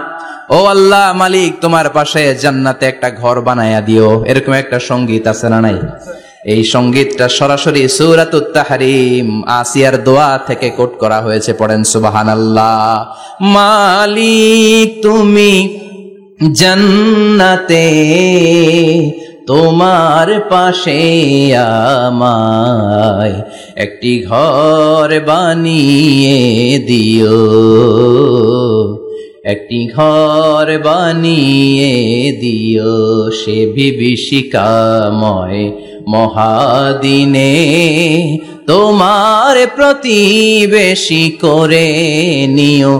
ও আল্লাহ মালিক, তোমার পাশে জান্নাতে একটা ঘর বানায়া দিও। এরকম একটা সঙ্গীত আছে না নাই? এই সঙ্গীতটা সরাসরি সূরাতুত তাহরিম আসিয়ার দোয়া থেকে কোট করা হয়েছে। পড়েন সুবহানাল্লাহ। মালিক তুমি জান্নাতে, তোমার পাশে আমায় একটি ঘর বানিয়ে দিও, একটি ঘর বানিয়ে দিও, সে বিভীষিকাময় মহাদিনে তোমার প্রতিবেশী করে নিও।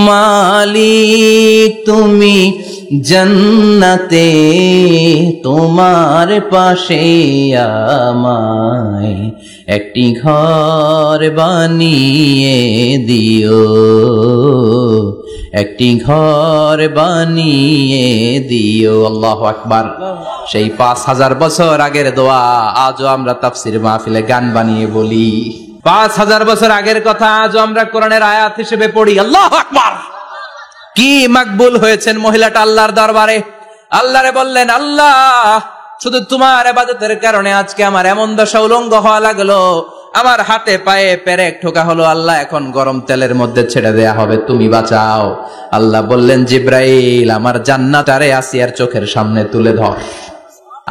মালিক তুমি জান্নাতে, তোমার পাশে আমায় একটি ঘর বানিয়ে দিও, একটি ঘর বানিয়ে দিও। আল্লাহু আকবার। সেই 5000 বছর আগের দোয়া আজও আমরা তাফসীর মাহফিলে গান বানিয়ে বলি। 5000 বছর আগের কথা আজও আমরা কোরআনের আয়াত হিসেবে পড়ি। আল্লাহু আকবার। কি মাকবুল হয়েছেন মহিলাটা আল্লাহর দরবারে। আল্লাহরে বললেন, আল্লাহ, শুধু তোমার ইবাদতের কারণে আজকে আমার এমন দশা উলঙ্গ হওয়া লাগলো, আমার হাতে পায়ে পেরেক ঠোকা হলো। আল্লাহ, এখন গরম তেলের মধ্যে ছেড়ে দেয়া হবে, তুমি বাঁচাও। আল্লাহ বললেন, জিব্রাইল, আমার জান্নাতারে আসিয়ার চোখের সামনে তুলে ধর।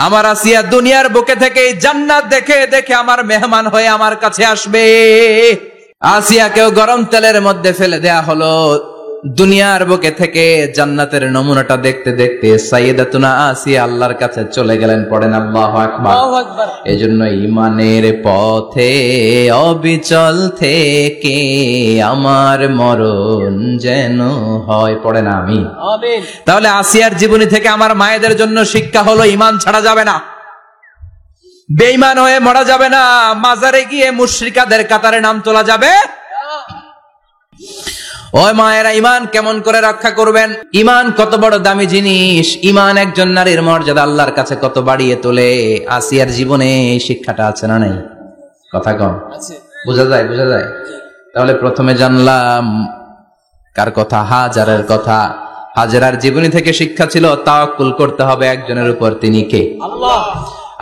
আমার আসিয়া দুনিয়ার বুকে থেকে জান্নাত দেখে দেখে আমার মেহমান হয়ে আমার কাছে আসবে। আসিয়াকেও গরম তেলের মধ্যে ফেলে দেয়া হলো। দুনিয়ার বুকে থেকে জান্নাতের নমুনাটা দেখতে দেখতে সাইয়েদাতুনা আসিয়া আল্লাহর কাছে চলে গেলেন। পড়েন আল্লাহু আকবার। এজন্য ঈমানের পথে অবিচল থেকে আমার মরণ যেন হয়। পড়েন আমিন। তাহলে আসিয়ার জীবনী থেকে আমার মায়েদের জন্য শিক্ষা হলো, ঈমান ছাড়া যাবে না, বেঈমান হয়ে মরা যাবে না, মাজারে গিয়ে মুশরিকাদের কাতারে নাম তোলা যাবে। ওই মায়েরা ঈমান কেমন করে রক্ষা করবেন? ঈমান কত বড় দামি জিনিস। ঈমান একজন নারীর মর্যাদা আল্লাহর কাছে কত বাড়িয়ে তোলে। আসিয়ার জীবনে এই শিক্ষাটা আছে না নাই? কথা কম বোঝা যায়? বোঝা যায়। তাহলে প্রথমে জানলাম কার কথা? হাজারের কথা। হাজেরার জীবনী থেকে শিক্ষা ছিল তাওয়াক্কুল করতে হবে একজনের উপর, তিনি কে? আল্লাহ।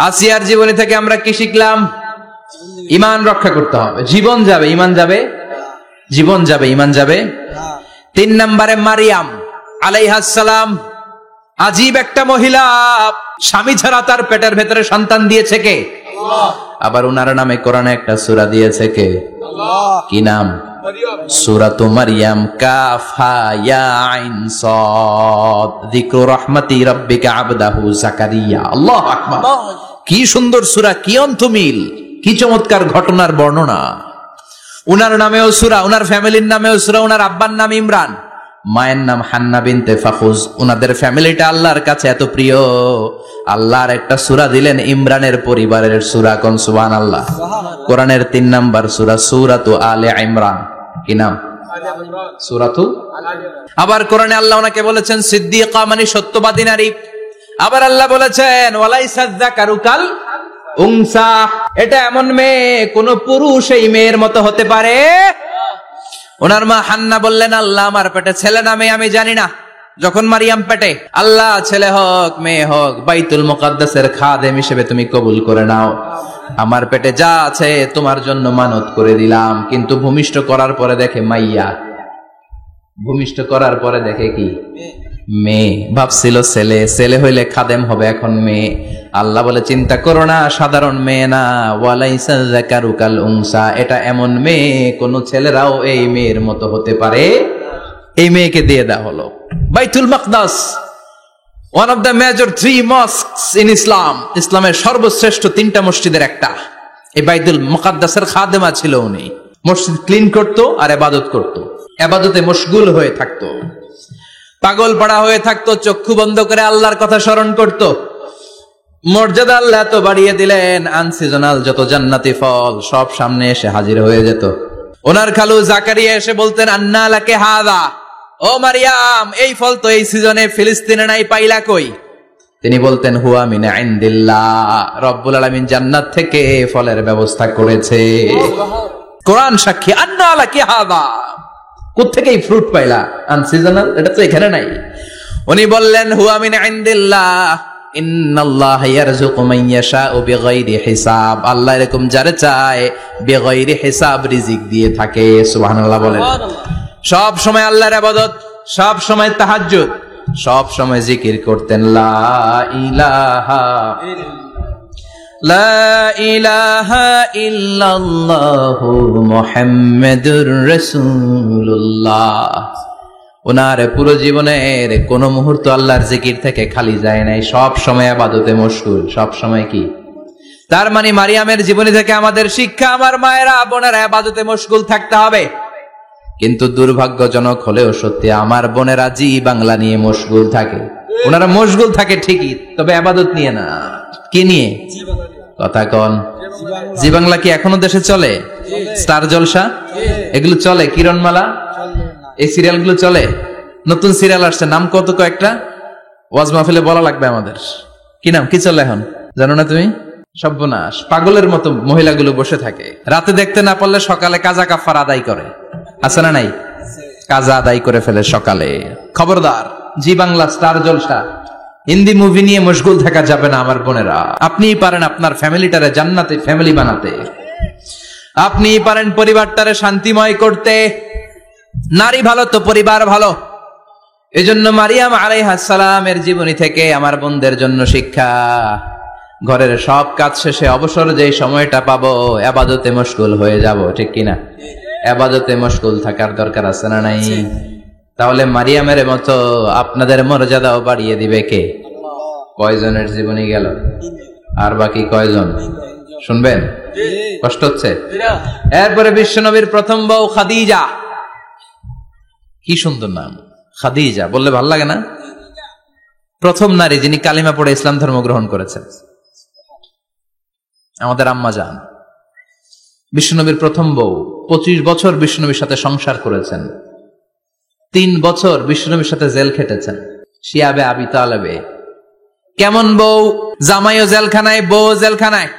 আসিয়ার জীবনী থেকে আমরা কি শিখলাম? ঈমান রক্ষা করতে হবে। জীবন যাবে, ঈমান যাবে, জীবন যাবে, ঈমান যাবে। 3 নম্বরে মারিয়াম আলাইহাস সালাম, আজীব একটা মহিলা, স্বামী ছাড়া তার পেটের ভেতরে সন্তান দিয়েছে কে? আল্লাহ। আবার উনার নামে কোরআনে একটা সূরা দিয়েছে কে? আল্লাহ। কি নাম? সূরাতু মারইয়াম, কাফ হা ইয়া আইন সাদ, যিকরু রাহমাতি রাব্বিকা আবদাহু যাকারিয়া। আল্লাহু আকবার। কি সুন্দর সূরা, কি অন্তমিল, কি চমৎকার ঘটনার বর্ণনা। উনার নামেও সূরা, উনার ফ্যামিলির নামেও সূরা, উনার আব্বার নাম ইমরান, মায়ের নাম হান্না বিনতে ফাখুজ। উনাদের ফ্যামিলিটা আল্লাহর কাছে এত প্রিয়, আল্লাহর একটা সূরা দিলেন ইমরানের পরিবারের সূরা। কোন সুবহানাল্লাহ। কোরআনের 3 নাম্বার সূরা, সূরাতু আলে ইমরান। কি নাম? সূরাতু। আবার কোরআনে আল্লাহ ওনাকে বলেছেন সিদ্দিকা, মানে সত্যবাদী নারী। আবার আল্লাহ বলেছেন ওয়ালাইসা যাকারু কাল উনসা, এটা এমন মেয়ে কোন পুরুষ এই মেয়ের মতো হতে পারে? ওনার মা হান্না বললেন, আল্লাহ আমার পেটে ছেলে না মেয়ে আমি জানি না। যখন মারিয়াম পেটে, আল্লাহ ছেলে হোক মেয়ে হোক বাইতুল মুকাদ্দাসের খাদেম হিসেবে তুমি কবুল করে নাও। আমার পেটে যা আছে তোমার জন্য মানত করে দিলাম। কিন্তু ভূমিষ্ঠ করার পরে দেখে মাইয়া, ভূমিষ্ঠ করার পরে দেখে কি? মেয়ে। ভাবছিল ছেলে, ছেলে হইলে খাদেম হবে, এখন মেয়ে। আল্লাহ বলে চিন্তা করো না, সাধারণ মেয়ে না, ওয়ালাইসা যাকারু কাল উনসা, এটা এমন মেয়ে কোন ছেলেরাও এই মেয়ের মতো হতে পারে। এই মেয়েকে দিয়ে দেওয়া হলো। Baitul Maqdas, one of the major 3 mosques in Islam, ইসলামের সর্বশ্রেষ্ঠ 3টা মসজিদের একটা। এই বাইতুল মুকাদ্দাসের খাদেমা ছিল উনি। মসজিদ ক্লিন করতো আর ইবাদত করতো, ইবাদতে মশগুল হয়ে থাকতো, পাগল পাড়া হয়ে থাকতো, চক্ষু বন্ধ করে আল্লাহর কথা স্মরণ করত। মর্যাদা আল্লাহ এত বাড়িয়ে দিলেন, আনসিজনাল যত জান্নাতি ফল সব সামনে এসে হাজির হয়ে যেত। ওনার খালু জাকারিয়া এসে বলতেন, আন্না লাকে হাদা, ও মারিয়াম এই ফল তো এই সিজনে ফিলিস্তিনে নাই, পাইলা কই? তিনি বলতেন হুয়া মিন ইনদিল্লাহ, রব্বুল আলামিন জান্নাত থেকে ফলের ব্যবস্থা করেছে। কোরআন সাক্ষী, আন্না লাকে হাদা, কোত্থেকে এই ফ্রুট পাইলা? আনসিজনাল, এটা তো এখানে নাই। উনি বললেন হুয়া মিন ইনদিল্লাহ, ইন্নাল্লাহা ইয়ারযুকু মান ইয়াশাউ বিগাইরি হিসাব, আল্লাহ এরকম যারে চায় বিগাইরি হিসাব রিজিক দিয়ে থাকে। সুবহানাল্লাহ বলেন। সব সময় আল্লাহর ইবাদত, সব সময় তাহাজ্জুদ, সব সময় জিকির করতেন লা ইলাহা লা ইলাহা ইল্লাল্লাহু মুহাম্মাদুর রাসূলুল্লাহ। ওনার পুরো জীবনের কোন মুহূর্ত আল্লাহর জিকির থেকে খালি যায় নাই, সব সময় ইবাদতে মশগুল, সব সময় কি? তার মানে মারিয়ামের জীবনী থেকে আমাদের শিক্ষা, আমার মায়েরা বোনেরা ইবাদতে মশগুল থাকতে হবে। কিন্তু দুর্ভাগ্যজনক হলেও সত্যি, আমার বোনেরা জি বাংলা নিয়ে মশগুল থাকে। ওনারা মশগুল থাকে ঠিকই, তবে ইবাদত নিয়ে না। কি নিয়ে? কথা কন। জি বাংলা কি এখনো দেশে চলে? স্টার জলসা এগুলো চলে? কিরণমালা, এই সিরিয়াল গুলো চলে? নতুন সিরিয়াল আসছে, নাম কত কয়েকটা, ওয়াজ মাহফিলে বলা লাগবে আমাদের। কি নাম, কি চলে এখন জানো না তুমি? সর্বনাশ, পাগলের মতো মহিলাগুলো বসে থাকে, রাতে দেখতে না পারলে সকালে কাজা কাফার আদায় করে। আছে না নাই? কাজা আদায় করে ফেলে সকালে। খবরদার, জি বাংলা, স্টার জলসা, হিন্দি মুভি নিয়ে মশগুল থাকা যাবে না আমার বোনেরা। আপনিই পারেন আপনার ফ্যামিলিটারে জান্নাতে ফ্যামিলি বানাতে, আপনিই পারেন পরিবারটারে শান্তিময় করতে। নারী ভালো তো পরিবার ভালো। এজন্য মারিয়াম আলাইহাস সালামের জীবনী থেকে আমার বোনদের জন্য শিক্ষা, ঘরের সব কাজ শেষে অবসর যে সময়টা পাবো ইবাদতে মশগুল হয়ে যাব, ঠিক কিনা? ইবাদতে মশগুল থাকার দরকার আছে না নাই? তাহলে মারিয়ামের মতো আপনাদের মর্যাদাও বাড়িয়ে দিবে কে? কয়জনের জীবনী গেল? আর বাকি কয়জন শুনবেন? কষ্ট হচ্ছে? এরপরে বিশ্বনবীর প্রথম বউ খাদিজা। কি সুন্দর নাম, খাদিজা বললে ভাল লাগে না? প্রথম নারী যিনি কালিমা পড়ে ইসলাম ধর্ম গ্রহণ করেছেন, আমাদের আম্মা জান। বিশ্বনবীর প্রথম বউ, 25 বছর বিশ্বনবীর সাথে সংসার করেছেন, 3 বছর বিশ্বনবীর সাথে জেল খেটেছেন, শিয়াবে আবি তালেবে। কেমন বউ? জামাইও জেলখানায়, বউ জেলখানায়।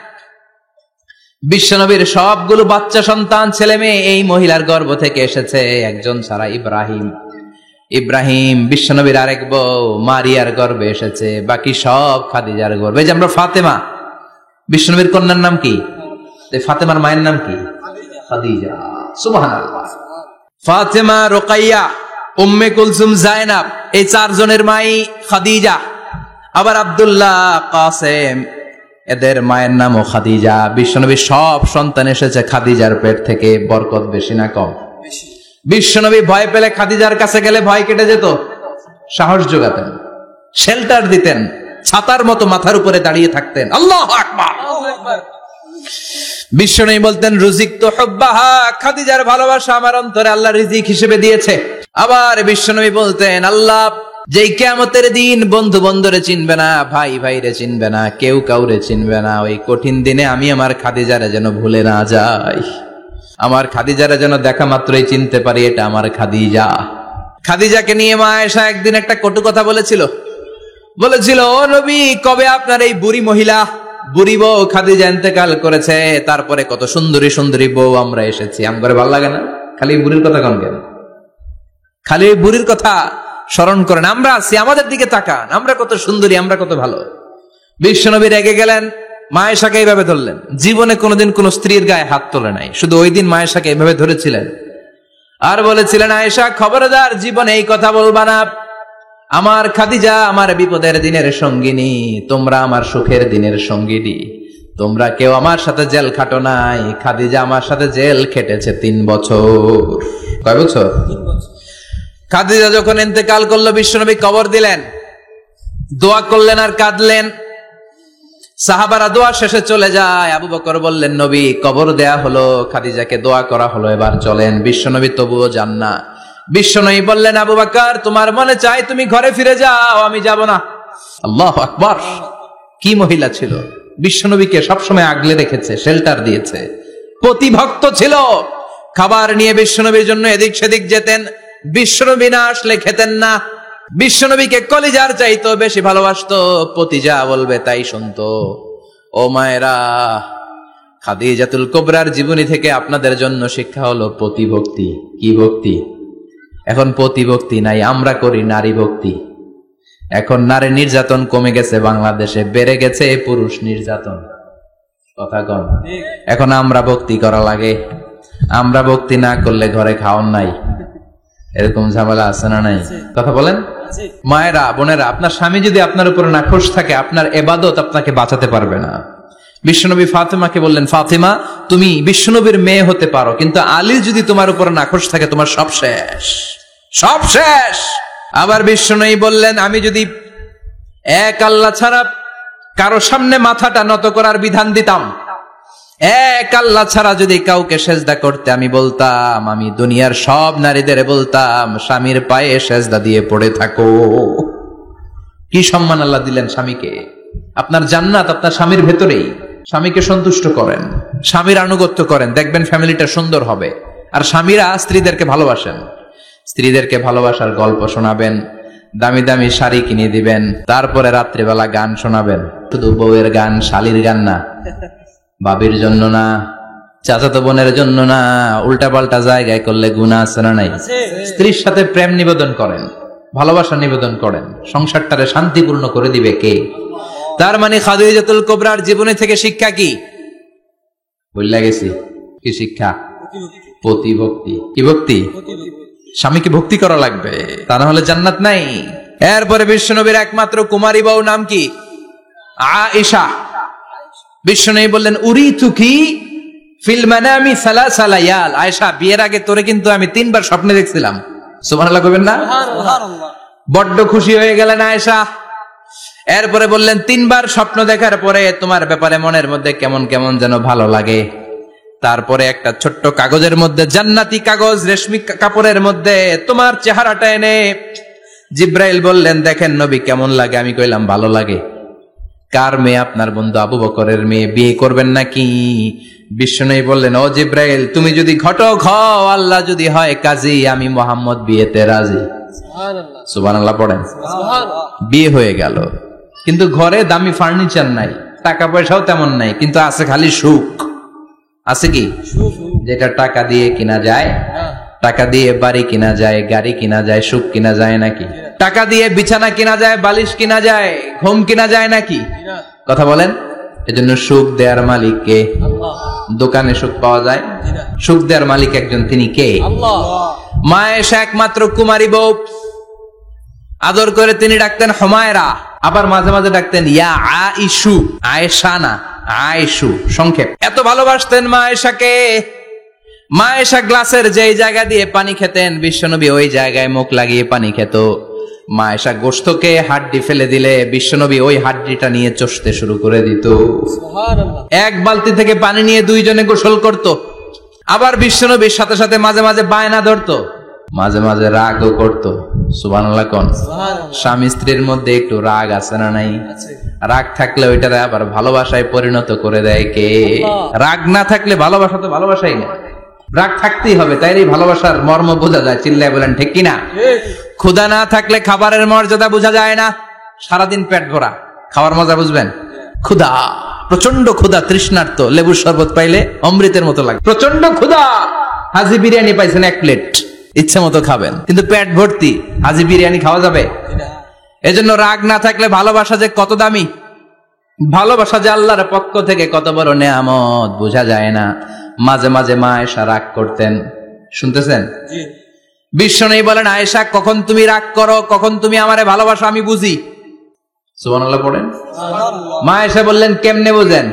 বিশ্বনবীর সবগুলো বাচ্চা সন্তান ছেলে মেয়ে এই মহিলার গর্ভ থেকে এসেছে, একজন ছাড়া, ইব্রাহিম। ইব্রাহিম বিশ্বনবীর আরেক বউ মারিয়ার গর্ভে এসেছে, বাকি সব খাদিজার গর্ভে। যে আমরা ফাতেমা, বিশ্বনবীর কন্যার নাম কি? ফাতেমার মায়ের নাম কি? খাদিজা। সুবহানাল্লাহ। ফাতেমা, রোকাইয়া, উম্মে কুলসুম, জায়নাব, এই চারজনের মাই খাদিজা। আবার আব্দুল্লাহ, কাসেম, এদের মায়ের নামও খাদিজা। বিশ্বনবীর সব সন্তান এসেছে খাদিজার পেট থেকে। বরকত বেশি না কম? বিশ্বনবী ভয় পেলে খাদিজার কাছে গেলে ভয় কেটে যেত, সাহস যোগাতেন, শেল্টার দিতেন, ছাতার মতো মাথার উপরে দাঁড়িয়ে থাকতেন। আল্লাহু আকবার। বিশ্বনবী বলতেন রুজিকতু হুব্বাহা, খাদিজার ভালোবাসা আমার অন্তরে আল্লাহ রিজিক হিসেবে দিয়েছে। আবার বিশ্বনবী বলতেন আল্লাহ যেই কিয়ামতের দিন বন্ধু বন্ধুরে চিনবে না, ভাই ভাইরে চিনবে না, কেউ কাউরে চিনবে না, ওই কঠিন দিনে আমি আমার খাদিজারে যেন ভুলে না যাই, আমার খাদিজারে যেন দেখা মাত্রই চিনতে পারি এটা আমার খাদিজা। খাদিজাকে নিয়ে মা আয়েশা একদিন একটা কটু কথা বলেছিল। ও নবী, কবে আপনার এই বুড়ি মহিলা, বুড়ি বউ খাদিজা ইন্তেকাল করেছে, তারপরে কত সুন্দরী সুন্দরী বউ আমরা এসেছি, আমার ভালো লাগে না? খালি বুড়ির কথা কন কেন? খালি বুড়ির কথা স্মরণ করেন। আমরা আছি, আমাদের দিকে তাকান, আমরা কত সুন্দরী, আমরা কত ভালো। বিশ্বনবী রেগে গেলেন, মা আয়েশাকে এইভাবে ধরলেন। জীবনে কোনোদিন কোন স্ত্রীর গায়ে হাত তোলে নাই, শুধু ওই দিন মা আয়েশাকে এইভাবে ধরেছিলেন আর বলেছিলেন আয়েশা খবরদার জীবনে এই কথা বলবা না, আমার খাদিজা আমার বিপদের দিনের সঙ্গিনী, তোমরা আমার সুখের দিনের সঙ্গিনী, তোমরা কেউ আমার সাথে জেল খাটো নাই, খাদিজা আমার সাথে জেল খেটেছে 3 বছর। কয় বছর? 3 বছর। খাদিজা যখন ইন্তেকাল করলো, বিশ্বনবী কবর দিলেন, দোয়া করলেন আর কাঁদলেন। সাহাবারা দোয়া শেষে চলে যায়। আবু বকর বললেন নবী কবর দেয়া হলো, খাদিজাকে দোয়া করা হলো, এবার চলেন। বিশ্বনবী তবুও যান না। বিশ্বনবী বললেন আবু বকর তোমার মনে চাই তুমি ঘরে ফিরে যাও, আমি যাব না। আল্লাহু আকবার। কি মহিলা ছিল, বিশ্বনবীকে সবসময় আগলে রেখেছে, শেল্টার দিয়েছে, প্রতিভক্ত ছিল। খাবার নিয়ে বিশ্বনবীর জন্য এদিক সেদিক যেতেন, বিশ্বনবী না আসলে খেতেন না। বিশ্বনবীকে কলিজার চাইতো বেশি ভালোবাসতো, পতি যা বলবে তাই শুনতো। ও মায়েরা, খাদিজাতুল কুবরার জীবনী থেকে আপনাদের জন্য শিক্ষা হলো প্রতিভক্তি। কি ভক্তি? এখন প্রতিভক্তি নাই, আমরা করি নারী ভক্তি। এখন নারী নির্যাতন কমে গেছে বাংলাদেশে, বেড়ে গেছে পুরুষ নির্যাতন। কথা কন। এখন আমরা ভক্তি করা লাগে, আমরা ভক্তি না করলে ঘরে খাওয়ান নাই, এরকম ঝামেলা আছে না নাই? কথা বলেন। মায়েরা, বোনেরা, আপনার স্বামী যদি আপনার উপর নাখোশ থাকে, আপনার ইবাদত আপনাকে বাঁচাতে পারবে না। বিশ্বনবী ফাতেমাকে বললেন ফাতেমা তুমি বিশ্বনবীর মেয়ে হতে পারো, কিন্তু আলী যদি তোমার উপর নাখোশ থাকে তোমার সব শেষ, সব শেষ। আবার বিশ্বনবী বললেন আমি যদি এক আল্লাহ ছাড়া কারো সামনে মাথাটা নত করার বিধান দিতাম, এক আল্লাহ ছাড়া যদি কাউকে সেজদা করতে আমি বলতাম, আমি দুনিয়ার সব নারীদের বলতাম স্বামীর পায়ে সেজদা দিয়ে পড়ে থাকো। কি সম্মান আল্লাহ দিলেন স্বামীকে। আপনার জান্নাত আপনার স্বামীর ভেতরেই। স্বামীকে সন্তুষ্ট করেন, স্বামীর আনুগত্য করেন, দেখবেন ফ্যামিলিটা সুন্দর হবে। আর স্বামীরা স্ত্রীদেরকে ভালোবাসেন, স্ত্রীদেরকে ভালোবাসার গল্প শোনাবেন, দামি দামি শাড়ি কিনে দিবেন, তারপরে রাত্রিবেলা গান শোনাবেন। শুধু বউয়ের গান, শালীর গান না, বাবির জন্য না, চাচাতো বোনের জন্য না, উল্টা পাল্টা জায়গায় করলে গুনাহ আছে না নাই? স্ত্রীর সাথে প্রেম নিবেদন করেন, ভালোবাসা নিবেদন করেন, সংসারটারে শান্তিপূর্ণ করে দিবে কে? তার মানে খাদিজাতুল কুবরার জীবনী থেকে শিক্ষা কি? বললা গেছি কি শিক্ষা? প্রতিভক্তি। কি ভক্তি? স্বামীকে ভক্তি করা লাগবে, তা না হলে জান্নাত নাই। এরপরে বিশ্বনবীর একমাত্র কুমারী বউ নাম কি? আয়েশা। বিশ্বনবী বললেন উরিতুকি ফিল মানামি সালাসা লায়াল। আয়েশা বিয়ের আগে তোরে কিন্তু আমি 3 বার স্বপ্নে দেখছিলাম। সুবহানাল্লাহ কইবেন না? সুবহানাল্লাহ। বড্ড খুশি হয়ে গেলেন আয়েশা। এরপরে বললেন 3 বার স্বপ্ন দেখার পরে তোমার ব্যাপারে মনের মধ্যে কেমন কেমন যেন ভালো লাগে। তারপরে একটা ছোট্ট কাগজের মধ্যে, জান্নাতি কাগজ, রেশমি কাপড়ের মধ্যে তোমার চেহারাটা এনে জিব্রাইল বললেন দেখেন নবী কেমন লাগে। আমি কইলাম ভালো লাগে। কার মেয়ে? আপনার বন্ধু আবু বকরের মেয়ে, বিয়ে করবেন নাকি? বিশ্বনবী বললেন ও জিব্রাইল তুমি যদি ঘটক হও, আল্লাহ যদি হয় কাজী, আমি মুহাম্মদ বিয়েতে রাজি। সুবহানাল্লাহ। সুবহানাল্লাহ পড়েন। সুবহানাল্লাহ। বিয়ে হয়ে গেল, কিন্তু ঘরে দামি ফার্নিচার নাই, টাকা পয়সাও তেমন নাই, কিন্তু আছে খালি সুখ। আছে কি? যেটা টাকা দিয়ে কিনা যায়, টাকা দিয়ে বাড়ি কিনা যায়, গাড়ি কিনা যায়, সুখ কিনা যায় নাকি? টাকা দিয়ে বিছানা কিনা যায়, বালিশ কিনা যায়, ঘুম কিনা যায় নাকি? কথা বলেন। এজন্য সুখ দেওয়ার মালিক কে? দোকানে সুখ পাওয়া যায়? সুখ দেওয়ার মালিক একজন, তিনি কে? মা আয়েশা একমাত্র কুমারী বউ, আদর করে তিনি ডাকতেন হুমায়রা, আবার মাঝে মাঝে ডাকতেন ইয়া আয়েশু, আয়েশা না আয়েশু সংক্ষেপ। এত ভালোবাসতেন মা আয়েশাকে। মা আয়েশা গ্লাসের যেই জায়গা দিয়ে পানি খেতেন, বিশ্বনবী ওই জায়গায় মুখ লাগিয়ে পানি খেত। মা আয়েশা গোশতকে হাড্ডি ফেলে দিলে বিশ্বনবী ওই হাড্ডিটা নিয়ে চষতে শুরু করে দিত। এক বালতি থেকে পানি নিয়ে দুইজনে গোসল করত। আবার বিশ্বনবীর সাথে সাথে মাঝে মাঝে বায়না ধরতো, মাঝে মাঝে রাগও করতো। সুবহানাল্লাহ কোন? স্বামী স্ত্রীর মধ্যে একটু রাগ আছে না নাই? রাগ থাকলে ওইটারে আবার ভালোবাসায় পরিণত করে দেয় কে? রাগ না থাকলে ভালোবাসা তো ভালোবাসাই না, রাগ থাকতেই হবে, তাই এই ভালোবাসার মর্ম বোঝা যায়। চিল্লায় বলেন ঠিক কিনা? ক্ষুধা না থাকলে খাবারের মর্যাদা বোঝা যায় না। সারাদিন পেট ভরা, খাওয়ার মজা বুঝবেন? ক্ষুধা, প্রচন্ড ক্ষুধা, তৃষ্ণার্ত, লেবুর শরবত পাইলে অমৃতের মতো লাগে। প্রচন্ড ক্ষুধা, হাজি বিরিয়ানি পাইছেন এক প্লেট, ইচ্ছে মতো খাবেন, কিন্তু পেট ভর্তি, হাজি বিরিয়ানি খাওয়া যাবে? এজন্য রাগ না থাকলে ভালোবাসা যে কত দামি, ভালোবাসা যে আল্লাহর পক্ষ থেকে কত বড় নেয়ামত বোঝা যায় না। মাঝে মাঝে মা আয়েশা রাগ করতেন, শুনতেছেন? বিশ্বনবী বলেন, আয়েশা কখন তুমি রাগ করো, কখন তুমি আমারে ভালোবাসো আমি বুঝি। সুবহানাল্লাহ পড়েন। মা আয়েশা বললেন, কেমনে বুঝেন?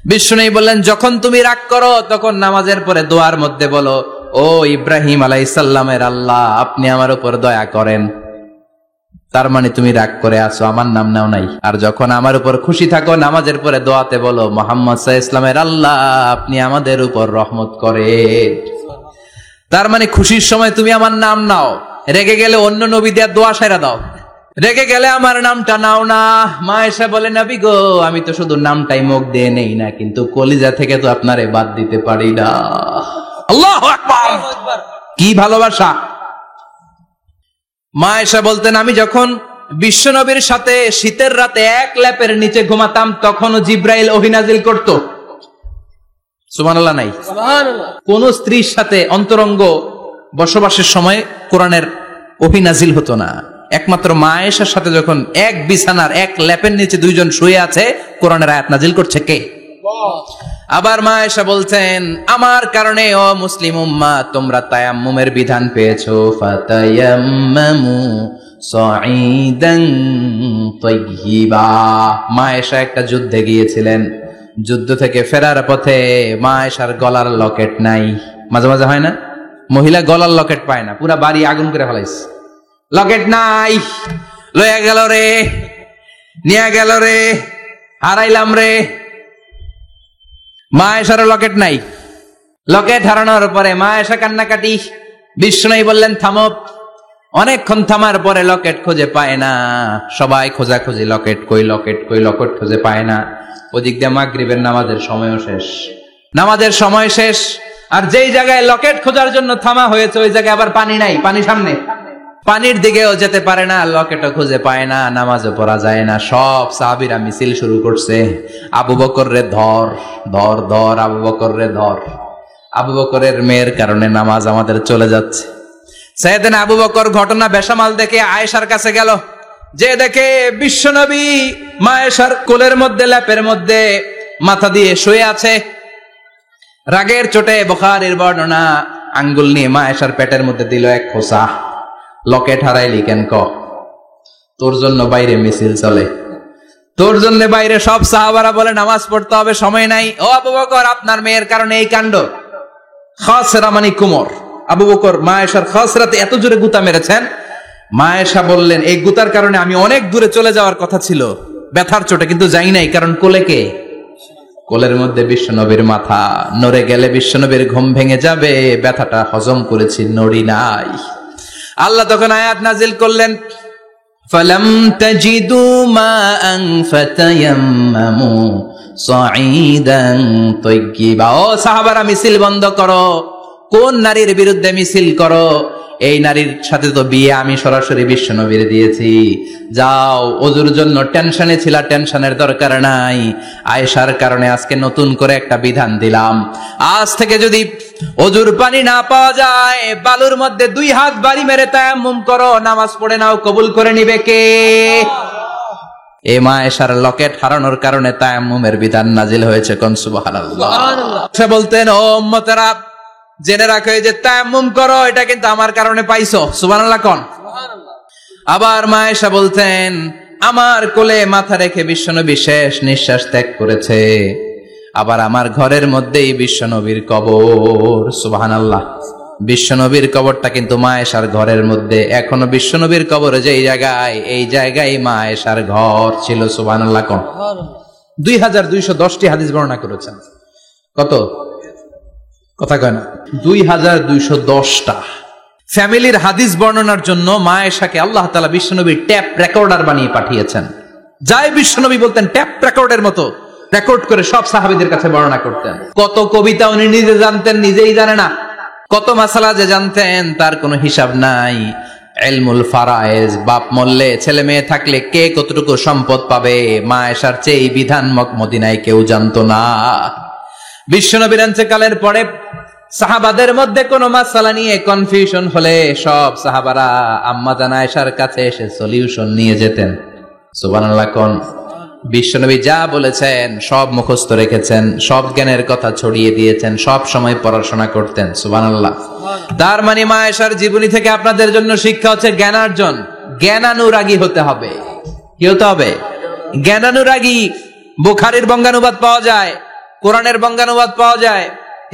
বিশ্বনবী বললেন, যখন তুমি রাগ করো তখন নামাজের পরে দোয়ার মধ্যে বলো, ও ইব্রাহিম আলাইহিস সালামের আল্লাহ, আপনি আমার উপর দয়া করেন। তার মানে তুমি রাগ করে আছো, আমার নাম নাও নাই। আর যখন আমার উপর খুশি থাকো নামাজের পরে দোয়াতে বলো, মুহাম্মদ সাল্লাল্লাহু আলাইহি ওয়াসাল্লামের আল্লাহ, আপনি আমাদের উপর রহমত করেন। তার মানে খুশির সময় তুমি আমার নাম নাও, রেগে গেলে অন্য নবী দেয়া দোয়া সাইরা দাও, রেগে গেলে আমার নামটা নাও না। মা আয়েশা বলে, নবী গো, আমি তো শুধু নামটাই মুখ দিয়ে নেই না, কিন্তু কলিজা থেকে তো আপনারে বাদ দিতে পারি না। আল্লাহু আকবার, কি ভালোবাসা! মা আয়েশা বলতেন, আমি যখন বিশ্বনবীর সাথে শীতের রাতে এক ল্যাপের নিচে ঘুমাতাম তখনও জিব্রাইল ওহী নাজিল করত। সুবহানাল্লাহ নাই? কোন স্ত্রীর সাথে অন্তরঙ্গ বসবাসের সময় কোরআনের ওহী নাজিল হতো না। একমাত্র মা আয়েশার সাথে যখন এক বিছানার এক ল্যাপের নিচে দুইজন শুয়ে আছে, কোরআনের আয়াত নাজিল করছে কে? আবার মা আয়েশা বলছেন, আমার কারণে ও মুসলিম উম্মাহ তোমরা তায়াম্মুমের বিধান পেয়েছো। ফাতায়াম্মামু সাঈদান তাইয়্যিবা। মা আয়েশা একটা যুদ্ধে গিয়েছিলেন, যুদ্ধ থেকে ফেরার পথে মা আয়েশার গলার লকেট নাই। মাঝে মাঝে হয় না, মহিলা গলার লকেট পায় না, পুরা বাড়ি আগুন করে ফেলাইছে, লকেট নাই, লয়ে গেল রে, নিয়ে গেল রে, হারাইলাম রে। মা আয়েশার লকেট নাই। লকেট হারানোর পরে মা আয়েশা কান্নাকাটি। বিশ্বনবী বললেন, থামো। অনেকক্ষণ থামার পরে লকেট খুঁজে পায় না, সবাই খোঁজাখুঁজি, লকেট কই, লকেট কই, লকেট খুঁজে পায় না। ওদিক দিয়ে মাগরিবের নামাজের সময়ও শেষ, নামাজের সময় শেষ, আর যেই জায়গায় লকেট খোঁজার জন্য থামা হয়েছে ওই জায়গায় আবার পানি নাই, পানি সামনে, পানির দিকেও যেতে পারে না, লকেটও খুঁজে পায় না, নামাজও পড়া যায় না। সব সাহাবীরা মিছিল শুরু করছে, আবু বকর রে ধর, ধর ধর, আবু বকর রে ধর। আবু বকরের মেয়ের কারণে নামাজ আমাদের চলে যাচ্ছে। সাইয়েদনা আবু বকর ঘটনা বেসামাল দেখে আয়েশার কাছে গেল, যে দেখে বিশ্বনবী মা আয়েশার কোলের মধ্যে, ল্যাপের মধ্যে মাথা দিয়ে শুয়ে আছে। রাগের চোটে বুখারীর বর্ণনা, আঙ্গুল নিয়ে মা আয়েশার পেটের মধ্যে দিল এক খোঁচা। লকেট হারাইলি কেন? ক, তোর জন্য বাইরে মিছিল চলে, তোর জন্য বাইরে সব সাহাবারা বলে নামাজ পড়তে হবে, সময় নাই। ও আবু বকর, আপনার মেয়ের কারণে এই কাণ্ড। খাসরা মানে কুমর। আবু বকর মা আয়েশার খাসরাতে এত জোরে গুতা মেরেছেন, মা আয়েশা বললেন, এই গুতার কারণে আমি অনেক দূরে চলে যাওয়ার কথা ছিল ব্যথার চোটে, কিন্তু যাই নাই, কারণ কোলে কে? কোলের মধ্যে বিশ্বনবীর মাথা, নড়ে গেলে বিশ্বনবীর ঘুম ভেঙে যাবে, ব্যথাটা হজম করেছি, নড়ি নাই। আল্লাহ তখন আয়াত নাজিল করলেন, ফালাম তাজিদু মাআন ফাতায়াম্মামু সাঈদান তাইয়্যিবা। ও সাহাবারা, মিছিল বন্ধ করো। কোন নারীর বিরুদ্ধে মিছিল করো? এই নারীর সাথে তো বিয়ে আমি সরাসরি বিশ্ব নবীর দিয়েছি, যাও ওযুর জন্য টেনশনে ছিলা, টেনশনের দরকার নাই, আয়েশার কারণে আজকে নতুন করে একটা বিধান দিলাম, আজ থেকে যদি ওযুর পানি না পাওয়া যায় বালুর মধ্যে 2 হাত বাড়ি মেরে তায়াম্মুম করো, নামাজ পড়ে নাও, কবুল করে নিবে কে? এই মা আয়েশার লকেট হারানোর কারণে তায়াম্মুমের বিধান নাজিল হয়েছে, কোন সুবহানাল্লাহ। সে বলতেন, ও উম্মতেরা জেনে রাখো, এই যে তায়াম্মুম করো এটা কিন্তু আমার কারণে পাইছো, সুবহানাল্লাহ কোন। আবার মা আয়েশা বলতেন, আমার কোলে মাথা রেখে বিশ্বনবী শেষ নিঃশ্বাস ত্যাগ করেছে, আবার আমার ঘরের মধ্যেই বিশ্বনবীর কবর, সুবহানাল্লাহ। বিশ্বনবীর কবরটা কিন্তু মা আয়েশার ঘরের মধ্যে, এখনো বিশ্বনবীর কবর যেই জায়গায়, এই জায়গায় মা আয়েশার ঘর ছিল, সুবহানাল্লাহ কোন। 2210টি হাদিস বর্ণনা করেছেন। কত? কথা কয় না, 2210টা ফ্যামিলির হাদিস বর্ণনার জন্য মা আয়েশাকে আল্লাহ তাআলা বিশ্বনবীর ট্যাপ রেকর্ডার বানিয়ে পাঠিয়েছেন। যাই বিশ্বনবী বলতেন ট্যাপ রেকর্ডের মতো রেকর্ড করে সব সাহাবীদের কাছে বর্ণনা করতেন। কত কবিতা উনি নিজে জানতেন, নিজেই জানে না, কত মাসালা যে জানতেন তার কোনো হিসাব নাই। ইলমুল ফারায়েজ, বাপ মরলে ছেলে মেয়ে থাকলে কে কতটুকু সম্পদ পাবে, মা আয়েশার চেয়ে এই বিধান মদিনায় কেউ জানতো না। বিশ্বনবীর ইন্তেকালের পরে সাহাবাদের মধ্যে কোনো মাসালা নিয়ে কনফিউশন হলে সব সাহাবারা আম্মা জান আয়েশার কাছে এসে সলিউশন নিয়ে যেতেন, সুবহানাল্লাহ কোন। বিশ্বনবী যা বলেছেন সব মুখস্থ রেখেছেন, সব জ্ঞানের কথা ছড়িয়ে দিয়েছেন, সব সময় পড়াশোনা করতেন, সুবহানাল্লাহ। তার মানে মা আয়েশার জীবনী থেকে আপনাদের জন্য শিক্ষা হচ্ছে জ্ঞানার্জন, জ্ঞানানুরাগী হতে হবে। কি হতে হবে? জ্ঞানানুরাগী। বুখারীর বঙ্গানুবাদ পাওয়া যায়, কোরআনের বঙ্গানুবাদ পাওয়া যায়,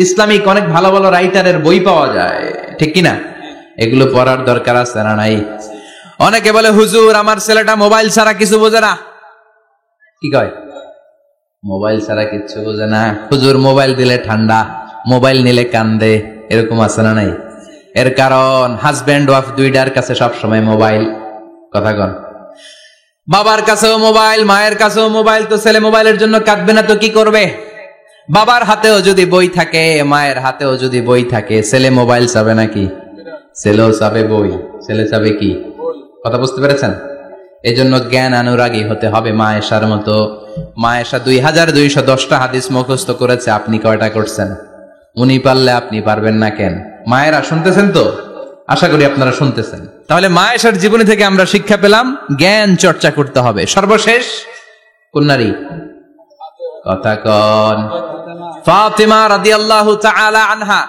ইসলামিক অনেক ভালো ভালো রাইটারের বই পাওয়া যায়, ঠিক কিনা? এগুলো পড়ার দরকার আছে না নাই? অনেকে বলে, হুজুর আমার ছেলেটা মোবাইল ছাড়া কিছু বোঝে না। কি কয়? মোবাইল ছাড়া কিচ্ছু বোঝে না। হুজুর মোবাইল দিলে ঠান্ডা, মোবাইল নিলে কান্দে, এরকম আছে না নাই? এর কারণ হাজব্যান্ড ওয়াইফ দুইটার কাছে সবসময় মোবাইল। কথা কন। বাবার কাছেও মোবাইল, মায়ের কাছেও মোবাইল, তো ছেলে মোবাইলের জন্য কাঁদবে না তো কি করবে? বাবার হাতেও যদি বই থাকে, মায়ের হাতেও যদি বই থাকে, ছেলে মোবাইল চাবে নাকি? ছেলেও চাবে বই, ছেলে চাবে কি? কথা বুঝতে পেরেছেন? এই জন্য জ্ঞান অনুরাগী হতে হবে মা আয়েশার মতো। মা আয়েশা 2210টা হাদিস মুখস্থ করেছে, আপনি কয়টা করছেন? উনি পারলে আপনি পারবেন না কেন? মায়েরা শুনতেছেন তো? আশা করি আপনারা শুনতেছেন। তাহলে মা আয়েশার জীবনী থেকে আমরা শিক্ষা পেলাম জ্ঞান চর্চা করতে হবে। সর্বশেষ কোন নারী? কথা কন। ফাতিমা রাদিয়াল্লাহু তাআলা আনহা,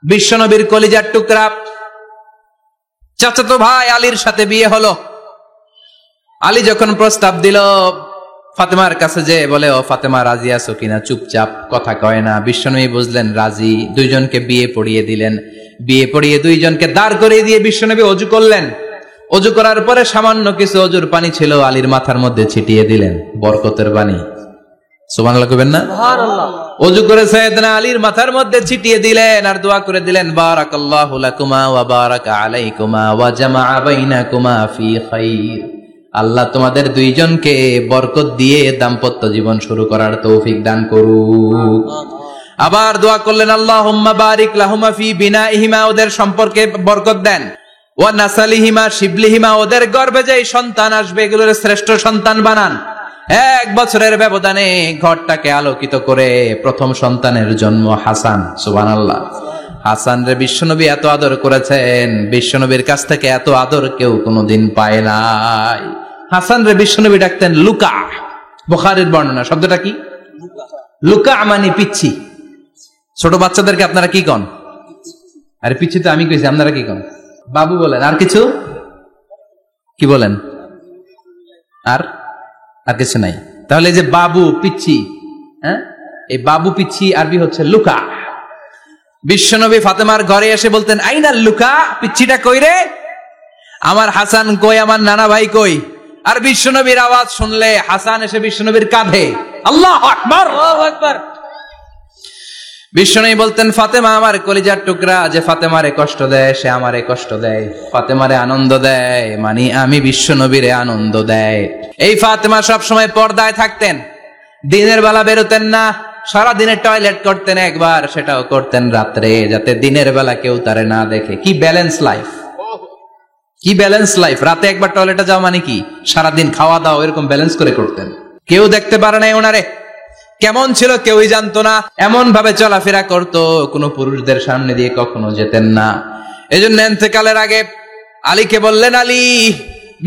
বিশ্বনবীর কলিজার টুকরা। চাচাতো ভাই আলীর সাথে বিয়ে হলো। আলী যখন প্রস্তাব দিল ফাতেমার কাছে, যে বলে, ও ফাতেমা রাজি আছো কিনা? চুপচাপ, কথা কয় না। বিশ্বনবী বুঝলেন রাজি, দুইজনকে বিয়ে পড়িয়ে দিলেন। বিয়ে পড়িয়ে দুইজনকে দাঁড় করিয়ে দিয়ে বিশ্বনবী ওযু করলেন। ওযু করার পরে সামান্য কিছু ওযুর পানি ছিল, আলীর মাথার মধ্যে ছিটিয়ে দিলেন, বরকতের পানি। সুবহানাল্লাহ কইবেন না? সুবহানাল্লাহ। ওযু করে সাইয়েদনা আলীর মাথার মধ্যে ছিটিয়ে দিলেন আর দোয়া করে দিলেন, বারাকাল্লাহু লাকুমা ওয়া বারাকা আলাইকুমা ওয়া জামাআ বাইনাকুমা ফি খাইর। আল্লাহ তোমাদের দুইজনকে বরকত দিয়ে দাম্পত্য জীবন শুরু করার তৌফিক দান করুক। আবার দোয়া করলেন, আল্লাহুম্মা বারিক লাহুমা ফি বিনাইহিমা, ওদের সম্পর্কে বরকত দেন। ওয়া নাসালিহিমা শিবলিহিমা, ওদের গর্ভে যে সন্তান আসবে এগুলোর শ্রেষ্ঠ সন্তান বানান। 1 বছরের ব্যবধানে ঘরটাকে আলোকিত করে প্রথম সন্তানের জন্ম হাসান। সুবহানাল্লাহ। হাসান রে বিশ্বনবী এত আদর করেছেন, বিশ্বনবীর কাছ থেকে এত আদর কেউ কোনোদিন পায় নাই। হাসান রে বিশ্বনবী ডাকতেন লুকা। বুখারীর বর্ণনা, শব্দটা কি? লুকা মানে পিচ্ছি। ছোট বাচ্চাদেরকে আপনারা কি কন? আরে পিচ্ছি তো আমি কইছি, আপনারা কি কন? বাবু বলেন। আর কিছু কি বলেন? আর আর কিছু নাই। তাহলে যে বাবু পিচ্ছি, হ্যাঁ, এই বাবু পিচ্ছি আরবি হচ্ছে লুকা। বিশ্বনবী ফাতেমার ঘরে এসে বলতেন, আইনা লুকা, পিচ্ছিটা কই রে? আমার হাসান কই, আমার নানা ভাই কই? আর বিশ্বনবীর আওয়াজ শুনলে হাসান এসে বিশ্বনবীর কাঁধে, আল্লাহু আকবার, আল্লাহু আকবার। বিশ্বনবী বলতেন, ফাতেমা আমার কলিজার টুকরা, যে ফাতেমারে কষ্ট দেয় সে আমারে কষ্ট দেয়, ফাতেমারে আনন্দ দেয় মানে আমি বিশ্বনবীরে আনন্দ দেয়। এই ফাতেমা সব সময় পর্দায় থাকতেন, দিনের বেলা বেরোতেন না, সারাদিনে টয়লেট করতেন একবার, সেটাও করতেন রাত্রে, যাতে দিনের বেলা কেউ তারে না দেখে। কি ব্যালেন্স লাইফ, কি ব্যালেন্স লাইফ! রাতে একবার টয়লেটে যাওয়া মানে কি সারাদিন খাওয়া দাওয়া এরকম ব্যালেন্স করে করতেন। কেউ দেখতে পারে নাই ওনারে কেমন ছিল, কেউই জানতো না। এমন ভাবে চলাফেরা করতো, কোনো পুরুষদের সামনে দিয়ে কখনো যেতেন না। এজন্য ইন্তেকালের আগে আলীকে বললেন, আলী,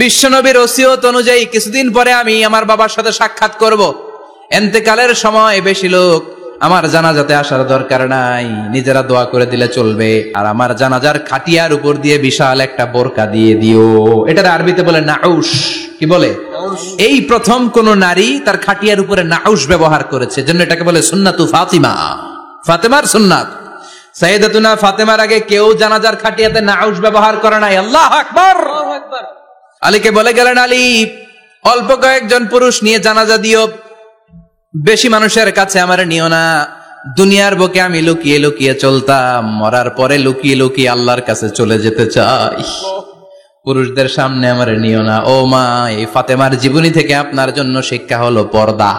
বিশ্বনবীর ওসিয়ত অনুযায়ী কিছুদিন পরে আমি আমার বাবার সাথে সাক্ষাৎ করব। ইন্তেকালের সময় বেশি লোক আমার জানাজাতে আসার দরকার নাই, নিজেরা দোয়া করে দিলে চলবে। আর আমার জানাজার খাটিয়ার উপর দিয়ে বিশাল একটা বোরকা দিয়ে দিও। এটার আরবিতে বলে নাউশ। কি বলে? এই প্রথম কোন নারী তার খাটিয়ার উপরে নাউশ ব্যবহার করেছে, জন্য এটাকে বলে সুন্নাতু ফাতিমা, ফাতেমার সুন্নাত। সাইয়েদাতুনা ফাতেমার আগে কেউ জানাজার খাটিয়াতে নাউশ ব্যবহার করে নাই। আল্লাহু আকবার। আলীকে বলে গেলেন, আলী, অল্প কয়েকজন পুরুষ নিয়ে জানাজা দিও, বেশি মানুষের কাছে আমার নিও না। দুনিয়ার বুকে আমি লুকিয়ে লুকিয়ে চলতাম, মরার পরে লুকিয়ে লুকিয়ে আল্লাহর কাছে চলে যেতে চাই, পুরুষদের সামনে আমার নিও না। ও মা, এই ফাতেমার জীবনী থেকে আপনার জন্য শিক্ষা হলো পর্দা।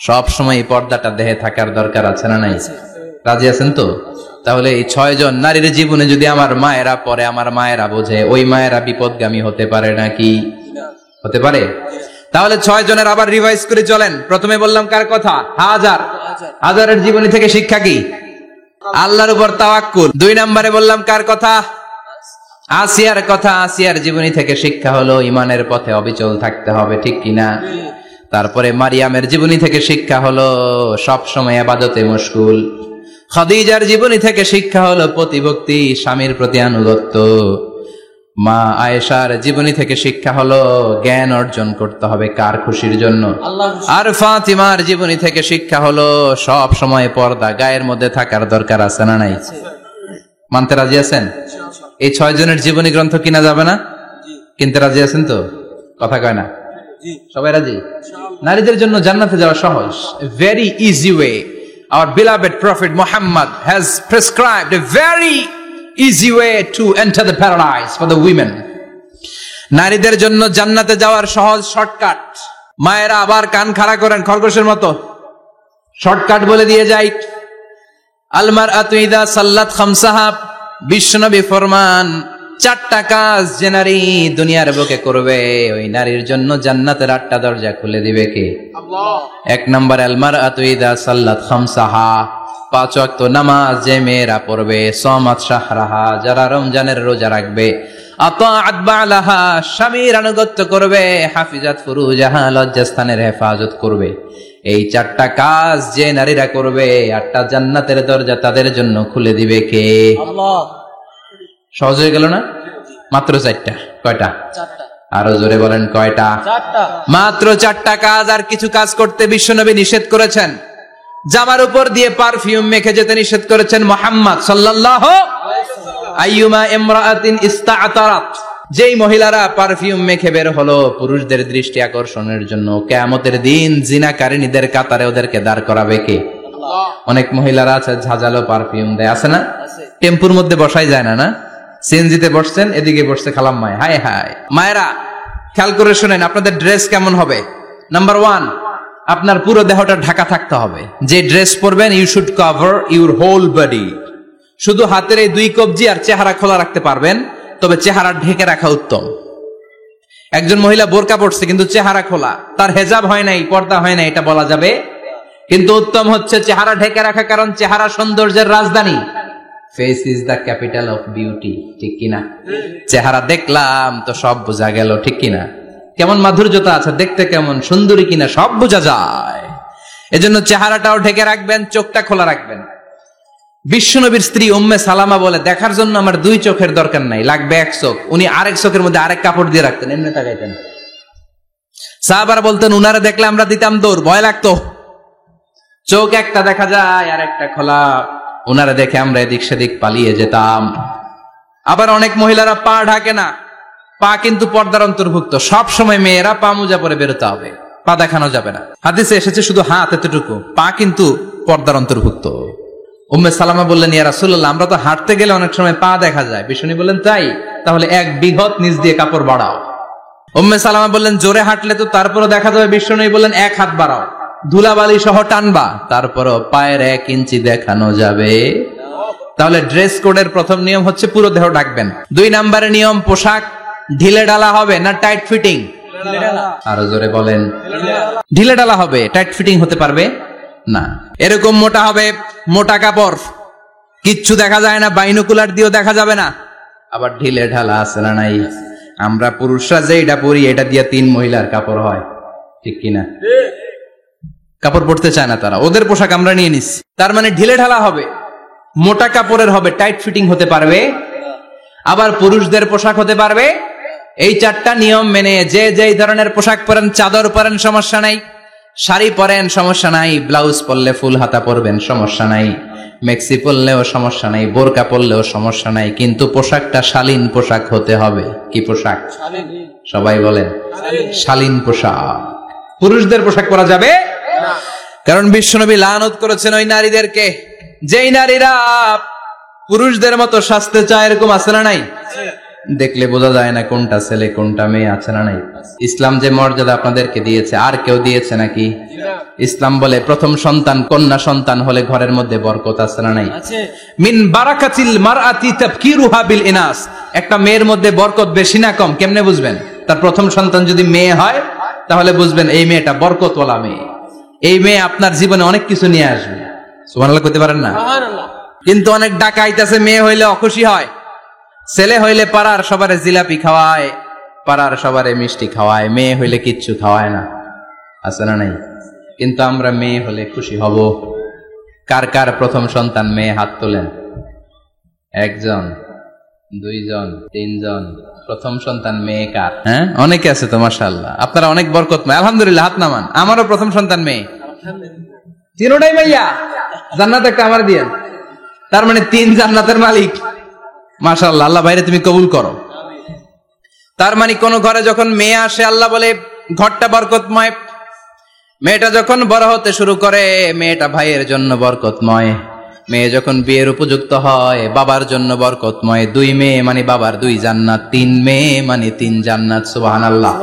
সব সময় পর্দাটা দেহে থাকার দরকার আছে না নাই? রাজি আছেন তো? তাহলে এই 6 জন নারীর জীবনে যদি আমার মায়েরা পরে, আমার মায়েরা বোঝে, ওই মায়েরা বিপদগামী হতে পারে নাকি? হতে পারে। তাহলে 6 জনের আবার রিভাইজ করে চলেন। প্রথমে বললাম কার কথা? হাজারের জীবনী থেকে শিক্ষা কি? আল্লাহর উপর তাওয়াক্কুল। 2 নম্বরে বললাম কার কথা? আসিয়ার কথা। আসিয়ার জীবনী থেকে শিক্ষা হলো ইমানের পথে অবিচল থাকতে হবে, ঠিক কিনা? তারপরে মারিয়ামের জীবনী থেকে শিক্ষা হলো সব সময় ইবাদতে মশগুল। খাদিজার জীবনী থেকে শিক্ষা হলো প্রতিভক্তি, স্বামীর প্রতি আনুগত্য। মা আয়েশার জীবনী থেকে শিক্ষা হলো জ্ঞান অর্জন করতে হবে কার খুশির জন্য? আর ফাতিমার জীবনী থেকে শিক্ষা হলো সব সময় পর্দা গায়ের মধ্যে থাকার দরকার আছে না নাই? মানতে রাজি আছেন? এই 6 জনের জীবনী গ্রন্থ কিনা যাবে না? কিনতে রাজি আছেন তো? কথা কয় না? সবাই রাজি? নারীদের জন্য জান্নাতে যাওয়া সহজ, very easy way. Our beloved Prophet Muhammad has prescribed a very easy way to enter the paradise for the women. নারীদের জন্য জান্নাতে যাওয়ার সহজ শর্টকাট। মায়েরা আবার কান খাড়া করেন খরগোশের মতো, শর্টকাট বলে দিয়ে যাই। আল মারআতু ইযা সাল্লাত খামসাহা, বিশ্বনবী ফরমান 4টা কাজ যে নারী দুনিয়ার বুকে করবে, ওই নারীর জন্য জান্নাতের 8টা দরজা খুলে দিবে কে? আল্লাহ। 1 নম্বর, আল মারআতু ইযা সাল্লাত খামসাহা, 5 ওয়াক্ত নামাজ যে মেয়েরা পড়বে, সামাত শাহরাহা, যারা রমজানের রোজা রাখবে, আতাআত বালাহা, স্বামীর আনুগত্য করবে, হাফিজাত ফুরুজাহা, লজ্জাস্থানের হেফাজত করবে। এই 4টা কাজ যে নারীরা করবে, 8টা জান্নাতের দরজা তাদের জন্য খুলে দিবে কে? আল্লাহ। সহজ হয়ে গেল না? মাত্র 4টা। কয়টা? 4টা। আরো জোরে বলেন, কয়টা? 4টা। মাত্র 4টা কাজ। আর কিছু কাজ করতে বিশ্বনবী নিষেধ করেছেন। জামার উপর দিয়ে পারফিউম মেখে যেতে নিষেধ করেছেন মুহাম্মদ সাল্লাল্লাহু আলাইহি ওয়াসাল্লাম। আইয়ুমা ইমরাআতিন ইস্তাআতারাত, যেই মহিলারা পারফিউম মেখে বের হলো পুরুষদের দৃষ্টি আকর্ষণের জন্য, কিয়ামতের দিন জিনাকারিনীদের কাতারে ওদেরকে দাঁড় করাবে কে? আল্লাহ। অনেক মহিলারা আছে ঝাঁঝালো পারফিউম দেয়, আছে না? টেম্পুর মধ্যে বসাই যায় না, না? সিএনজিতে বসছেন, এদিকে বসছে খালাম মায়, হায় হায়। মায়েরা খেয়াল করে শুনেন, আপনাদের ড্রেস কেমন হবে? নাম্বার 1, আপনার পুরো দেহটা ঢাকা থাকতে হবে। যে ড্রেস পরবেন, you should cover your whole body. শুধু হাতের এই 2 কবজি আর চেহারা খোলা রাখতে পারবেন, তবে চেহারা ঢেকে রাখা উত্তম। একজন মহিলা বোরকা পড়ছে কিন্তু চেহারা খোলা, তার হেজাব হয় নাই, পর্দা হয় নাই, এটা বলা যাবে? কিন্তু উত্তম হচ্ছে চেহারা ঢেকে রাখা, কারণ চেহারা সৌন্দর্যের রাজধানী। Face is the capital of beauty, ঠিক কিনা? চেহারা দেখলাম তো সব বোঝা গেল, ঠিক কিনা? কেমন মাধুর্যতা আছে, দেখতে কেমন সুন্দরী কিনা সব বোঝা যায়। এজন্য চেহারাটাও ঢেকে রাখবেন, চোখটা খোলা রাখবেন। বিশ্বনবীর স্ত্রী উম্মে সালামা বলে, দেখার জন্য আমার 2 চোখের দরকার নাই, লাগবে 1 চোখ। উনি আরেক চোখের মধ্যে আরেক কাপড় দিয়ে রাখতেন, এমনি তাকাইতেন। সাহাবারা বলতেন, উনারে দেখলে আমরা দিতাম দৌড়, ভয় লাগতো। চোখ একটা দেখা যায় আর একটা খোলা, উনারে দেখে আমরা এদিক সেদিক পালিয়ে যেতাম। আবার অনেক মহিলারা পা ঢাকে না, পা কিন্তু পর্দার অন্তর্ভুক্ত। সব সময় মেয়েরা পা মোজা পরে বেরোতে হবে, পা দেখানো যাবে না। হাদিসে এসেছে শুধু হাত এতটুকু, পা কিন্তু পর্দার অন্তর্ভুক্ত। উম্মে সালামা বললেন, ইয়া রাসূলুল্লাহ, আমরা তো হাঁটতে গেলে অনেক সময় পা দেখা যায়। বিষ্ণু বললেন, তাই? তাহলে 1 বিঘত নিচ দিয়ে কাপড় বাড়াও। উম্মে সালামা বললেন, জোরে হাঁটলে তো তারপরে দেখা যাবে। বিষ্ণু বললেন, 1 হাত বাড়াও। ধুলাবালি সহ টানবা, তারপরও পায়ের 1 ইঞ্চি দেখানো যাবে। তাহলে ড্রেস কোডের প্রথম নিয়ম হচ্ছে পুরো দেহ ঢাকবেন। 2 নম্বরের নিয়ম, পোশাক ঢিলে ঢালা হবে না টাইট ফিটিং? আরো জোরে বলেন। ঢিলে ঢালা হবে, টাইট ফিটিং হতে পারবে না। এরকম মোটা হবে, মোটা কাপড়, কিচ্ছু দেখা যায় না, বাইনোকুলার দিয়েও দেখা যাবে না। আবার ঢিলে ঢালা আছে না নাই? আমরা পুরুষরা যে এটা পরি, এটা দিয়ে 3 মহিলার কাপড় হয়, ঠিক কিনা? কাপড় পরতে চায় না তারা, ওদের পোশাক আমরা নিয়ে নিচ্ছি। তার মানে ঢিলে ঢালা হবে, মোটা কাপড়ের হবে, টাইট ফিটিং হতে পারবে। আবার পুরুষদের পোশাক হতে পারবে। এই 4টা নিয়ম মেনে যে যেই ধরনের পোশাক পরেন, চাদর পরেন সমস্যা নাই, শাড়ি পরেন সমস্যা নাই, ব্লাউজ পরলে ফুল হাতা পরবেন সমস্যা নাই, মেক্সি পরলেও সমস্যা নাই, বোরকা পরলেও সমস্যা নাই, কিন্তু পোশাকটা শালীন পোশাক হতে হবে। কি পোশাক? সবাই বলেন শালীন পোশাক। পুরুষদের পোশাক পরা যাবে না, কারণ বিশ্বনবী লানত করেছেন ওই নারীদেরকে যেই নারীরা পুরুষদের মতো সাজতে চায়। এরকম আছে না নাই? দেখলে বোঝা যায় না কোনটা ছেলে কোনটা মেয়ে, আছে না নাই? ইসলাম যে মর্যাদা আপনাদেরকে দিয়েছে আর কেউ দিয়েছে নাকি? ইসলাম বলে প্রথম সন্তান কন্যা সন্তান হলে ঘরের মধ্যে বরকত, আছে না নাই? মিন বারাকাতিল মারআতি তাফকিরুহা বিল ইনাস। একটা মেয়ের মধ্যে বরকত বেশি না কম কেমনে বুঝবেন? তার প্রথম সন্তান যদি মেয়ে হয় তাহলে বুঝবেন এই মেয়েটা বরকতওয়ালা মেয়ে, এই মেয়ে আপনার জীবনে অনেক কিছু নিয়ে আসবে। সুবহানাল্লাহ কইতে পারেন না? কিন্তু অনেক ডাকাইত আছে, মেয়ে হইলে অখুশি হয়, ছেলে হইলে পাড়ার সবারে জিলাপি খাওয়ায়, পাড়ার সবারে মিষ্টি খাওয়ায়, মেয়ে হইলে কিচ্ছু খাওয়ায় না, আছে না নাই? কিন্তু আমরা মেয়ে হলে খুশি হব। কার কার প্রথম সন্তান মেয়ে? হাত তোলেন। 1 জন, 2 জন, 3 জন। প্রথম সন্তান মেয়ে কার? হ্যাঁ, অনেকে আছে তো মাশাআল্লাহ, আপনারা অনেক বরকতময়, আলহামদুলিল্লাহ। হাত নামান। আমারও প্রথম সন্তান মেয়ে, তিনটাই মাইয়া। জান্নাত একটা আমার দিয়েন, তার মানে 3 জান্নাতের মালিক। মাশাআল্লাহ, আল্লাহ বাইরে তুমি কবুল করো। তার মানে কোন ঘরে যখন মেয়ে আসে আল্লাহ বলে ঘরটা বরকতময়। মেয়েটা যখন বড় হতে শুরু করে মেয়েটা ভাইয়ের জন্য বরকতময়। মেয়ে যখন বিয়ের উপযুক্ত হয় বাবার জন্য বরকতময়। 2 মেয়ে মানে বাবার 2 জান্নাত, 3 মেয়ে মানে 3 জান্নাত। সুবহানাল্লাহ।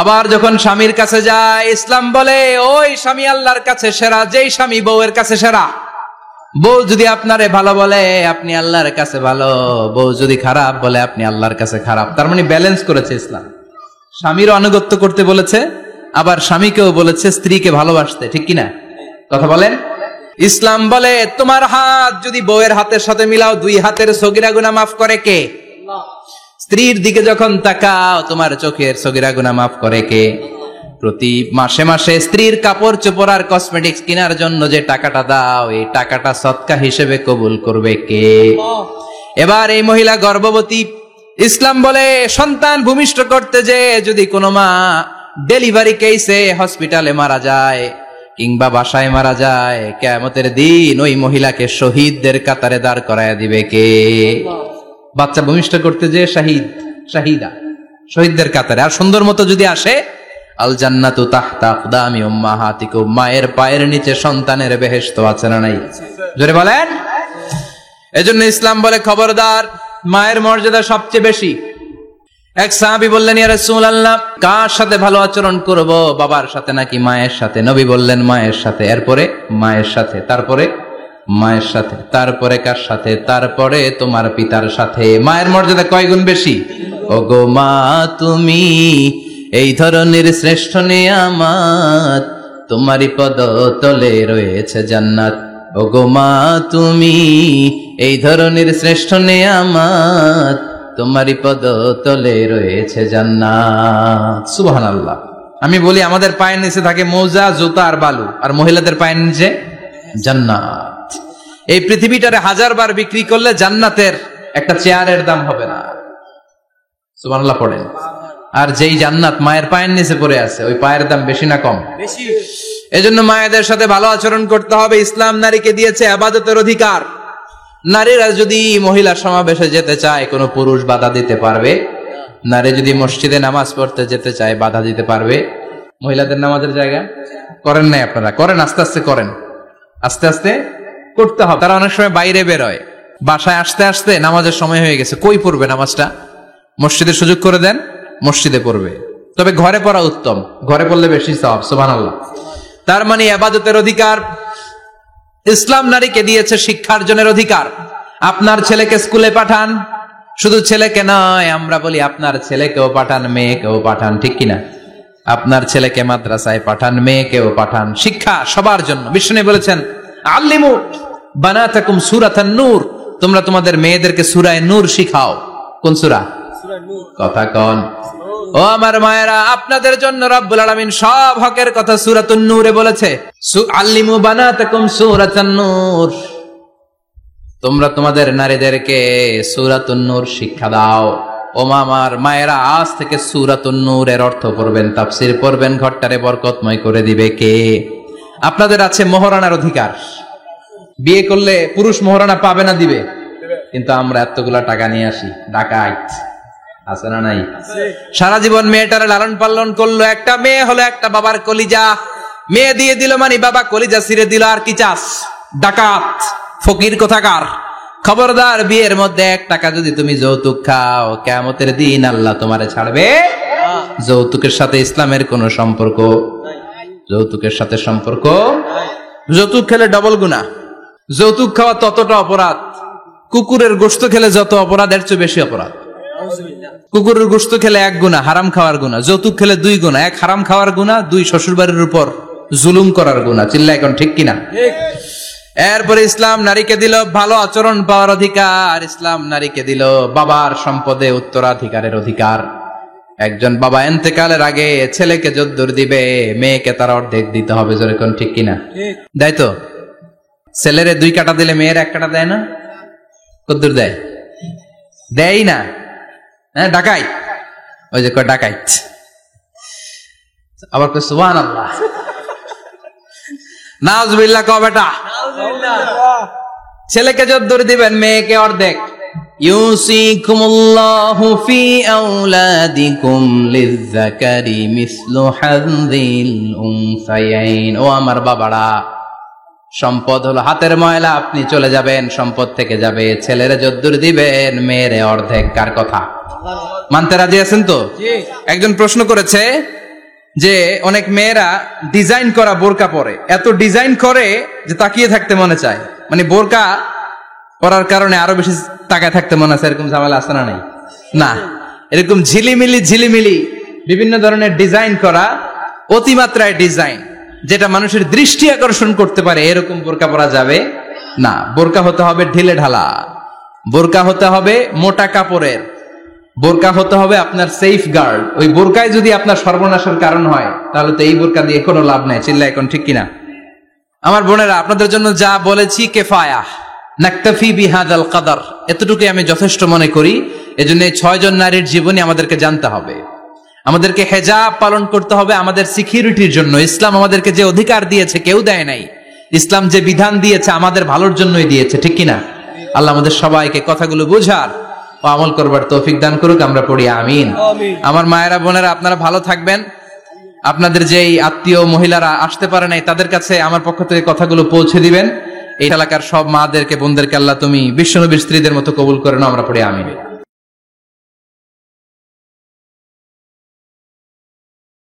আবার যখন স্বামীর কাছে যায় ইসলাম বলে ওই স্বামী আল্লাহর কাছে সেরা, যেই স্বামী বউয়ের কাছে সেরা। বউ যদি আপনারে ভালো বলে আপনি আল্লাহর কাছে ভালো, বউ যদি খারাপ বলে আপনি আল্লাহর কাছে খারাপ। তার মানে ব্যালেন্স করেছে ইসলাম। স্বামীর আনুগত্য করতে বলেছে, আবার স্বামীকেও বলেছে স্ত্রীকে ভালোবাসতে, ঠিক কিনা? কথা বলেন। ইসলাম বলে তোমার হাত যদি বউয়ের হাতের সাথে মিলাও 2 হাতের সগীরা গুনাহ মাফ করে কে? স্ত্রীর দিকে যখন তাকাও তোমার চোখের সগীরা গুনাহ মাফ করে কে? প্রতি মাসে মাসে স্ত্রীর কাপড় চোপড় আর কসমেটিক্স কেনার জন্য যে টাকাটা দাও, এই টাকাটা সদকা হিসেবে কবুল করবে কে? এবার এই মহিলা গর্ভবতী, ইসলাম বলে সন্তান ভূমিষ্ঠ করতে যে যদি কোনো মা ডেলিভারি কেসে হসপিটালে মারা যায় কিংবা বাসায় মারা যায়, কিয়ামতের দিন ওই মহিলাকে শহীদদের কাতারে দাঁড় করায় দিবে কে? বাচ্চা ভূমিষ্ঠ করতে যে শাহিদা, শহীদদের কাতারে। আর সুন্দর মতো যদি আসে, আল জান্নাতু তাহতা আকদামি উম্মাহাতিকুম, মায়ের পায়ের নিচে সন্তানের বেহেশত, আছে না নাই? জোরে বলেন। এজন্য ইসলাম বলে খবরদার, মায়ের মর্যাদা সবচেয়ে বেশি। এক সাহাবী বললেন ইয়া রাসূলুল্লাহ, কার সাথে ভালো আচরণ করব? বাবার সাথে নাকি মায়ের সাথে? নবী বললেন মায়ের সাথে, এরপরে মায়ের সাথে, তারপরে মায়ের সাথে, তারপরে কার সাথে? তারপরে তোমার পিতার সাথে। মায়ের মর্যাদা কয় গুণ বেশি? ওগো মা তুমি এই ধরনের শ্রেষ্ঠ নিয়ামত, তোমারই পদ তলে রয়েছে জান্নাত। ওগো মা তুমি এই ধরনের শ্রেষ্ঠ নিয়ামত, তোমারই পদ তলে রয়েছে জান্নাত। সুবহানাল্লাহ। আমি বলি আমাদের পায়ের নিচে থাকে মৌজা, জুতা আর বালু, আর মহিলাদের পায়ের নিচে জান্নাত। এই পৃথিবীটারে 1000 বার বিক্রি করলে জান্নাতের একটা চেয়ারের দাম হবে না। সুবহানাল্লাহ পড়েন। আর যেই জান্নাত মায়ের পায়ের নিচে পড়ে আছে, ওই পায়ের দাম বেশি না কম? বেশি। এজন্য মায়েদের সাথে ভালো আচরণ করতে হবে। ইসলাম নারীকে দিয়েছে ইবাদতের অধিকার। নারীরা যদি মহিলা সমাবেশে যেতে চায় কোনো পুরুষ বাধা দিতে পারবে? নারী যদি মসজিদে নামাজ পড়তে যেতে চায় বাধা দিতে পারবে? মহিলাদের নামাজের জায়গা করেন নাই আপনারা? করেন, আস্তে আস্তে করেন, আস্তে আস্তে করতে হবে। তারা অনেক সময় বাইরে বেরোয়, বাসায় আসতে আসতে নামাজের সময় হয়ে গেছে, কই পড়বে নামাজটা? মসজিদে সুযোগ করে দেন, মসজিদে পড়বে। তবে ঘরে পড়া উত্তম, ঘরে পড়লে বেশি সওয়াব। সুবহানাল্লাহ। তার মানে ইবাদতের অধিকার ইসলাম নারীকে দিয়েছে, শিক্ষার্জনের অধিকার। আপনার ছেলেকে স্কুলে পাঠান, শুধু ছেলেকে নয়, আমরা বলি আপনার ছেলেকেও পাঠান, মেয়েকেও পাঠান, ঠিক কিনা? আপনার ছেলেকে মাদ্রাসায় পাঠান, মেয়েকেও পাঠান। শিক্ষা সবার জন্য। বিষ্ণু বলেছেন আল্লিমু বানাতাকুম সূরাতান নূর, তোমরা তোমাদের মেয়েদেরকে সূরা নূর শিখাও। কোন সূরা? কথা কোন? ও আমার মায়েরা, আপনাদের জন্য রব্বুল আলামিন সব হকের কথা সূরাতুন নূরে বলেছে। আল্লিমু বানাতাকুম সূরাতান নূর, তোমরা তোমাদের নারীদেরকে সূরাতুন নূর শিক্ষা দাও। ও আমার মায়েরা, আজ থেকে সূরাতুন নূরের অর্থ পড়বেন, তাফসীর পড়বেন, ঘরটারে বরকতময় করে দিবে কে? আপনাদের আছে মোহরানার অধিকার। বিয়ে করলে পুরুষ মোহরানা পাবে না, দিবে। কিন্তু আমরা এতগুলা টাকা নিয়ে আসি, ডাকাইত আছে না নাই? সারা জীবন মেয়েটারে লালন পালন করলো, একটা মেয়ে হলো একটা বাবার কলিজা, মেয়ে দিয়ে দিল মানে বাবা কলিজা ছিঁড়ে দিল। আর কি চাস? ডাকাত, ফকির কোথাকার। খবরদার, বিয়ের মধ্যে 1 টাকা যদি তুমি যৌতুক খাও, কিয়ামতের দিন আল্লাহ তোমারে ছাড়বে। যৌতুকের সাথে ইসলামের কোনো সম্পর্ক, যৌতুকের সাথে সম্পর্ক। যৌতুক খেলে ডবল গুনাহ। যৌতুক খাওয়া ততটা অপরাধ, কুকুরের গোশত খেলে যত অপরাধ, এর চেয়ে বেশি অপরাধ। কুকুরের গোশত খেলে 1 গুনাহ, হারাম খাওয়ার গুনাহ। যৌতুক খেলে 2 গুনাহ, 1 হারাম খাওয়ার গুনাহ, 2 শ্বশুরবাড়ির উপর জুলুম করার গুনাহ। চিল্লা এখন ঠিক কিনা? এরপরে ইসলাম নারীকে দিল ভালো আচরণ পাওয়ার অধিকার। ইসলাম নারীকে দিল বাবার সম্পদে উত্তরাধিকারের অধিকার। একজন বাবা ইন্তেকালের আগে ছেলেকে যদ্দুর দিবে, মেয়েকে তার অর্ধেক দিতে হবে। যেরকম ঠিক কিনা? দেয় তো? ছেলেরে 2 কাটা দিলে মেয়ের 1 কাটা দেয় না? কদ্দুর দেয়? দেয় না। হ্যাঁ, ডাকাইত। ওই যে কয় ডাকাইত, আবার কয় সুবহানাল্লাহ, নাউজুবিল্লাহ কও বেটা। ছেলেকে যদ্দুর দিবেন, মেয়েকে অর্ধেক। ইউসিকুমুল্লাহু ফি আওলাদিকুম লিযযাকারি মিসলু হাযযিল উনসায়াইন। ও আমার বাবারা, সম্পদ হলো হাতের ময়লা, আপনি চলে যাবেন, সম্পদ থেকে যাবে। ছেলেরে যদ্দুর দিবেন, মেয়েরে অর্ধেক। কার কথা? মানতে রাজি আছেন তো? একজন প্রশ্ন করেছে যে অনেক মেয়েরা ডিজাইন করা বোরকা পরে, এত ডিজাইন করে যে তাকিয়ে থাকতে মনে চায়। মানে বোরকা পরার কারণে আরো বেশি তাকায় থাকতে মনে আছে, এরকম ঝামেলা আছে না নাই? না, এরকম ঝিলিমিলি বিভিন্ন ধরনের ডিজাইন করা, অতিমাত্রায় ডিজাইন, যেটা মানুষের দৃষ্টি আকর্ষণ করতে পারে, এরকম বোরকা পরা যাবে না। বোরকা হতে হবে ঢিলে ঢালা, বোরকা হতে হবে মোটা কাপড়ের, বোরকা হতে হবে আপনার সেফ গার্ড। ওই বোরকায় যদি আপনার সর্বনাশের কারণ হয়, তাহলে তো এই বোরকা দিয়ে কোনো লাভ নাই। চিল্লা এখন ঠিক কিনা? আমার বোনেরা, আপনাদের জন্য যা বলেছি কিফায়া, নাকতাফি বিহাদাল কদর, এতটুকুই আমি যথেষ্ট মনে করি। এজন্য 6 জন নারীর জীবনী আমাদেরকে জানতে হবে, আমাদেরকে হেজাব পালন করতে হবে আমাদের সিকিউরিটির জন্য। ইসলাম আমাদেরকে যে অধিকার দিয়েছে কেউ দেয় নাই। ইসলাম যে বিধান দিয়েছে আমাদের ভালোর জন্যই দিয়েছে, ঠিক কিনা? আল্লাহ আমাদের সবাইকে কথাগুলো বোঝার ও আমল করবার তৌফিক দান করুক। আমরা পড়ি আমিন। আমার মায়েরা, বোনেরা, আপনারা ভালো থাকবেন। আপনাদের যেই আত্মীয় মহিলারা আসতে পারে নাই, তাদের কাছে আমার পক্ষ থেকে কথাগুলো পৌঁছে দিবেন। এই এলাকার সব মাদেরকে, বোনদেরকে আল্লাহ তুমি বিশ্বনবীর স্ত্রীদের মতো কবুল করে নাও। আমরা পড়ি আমিন।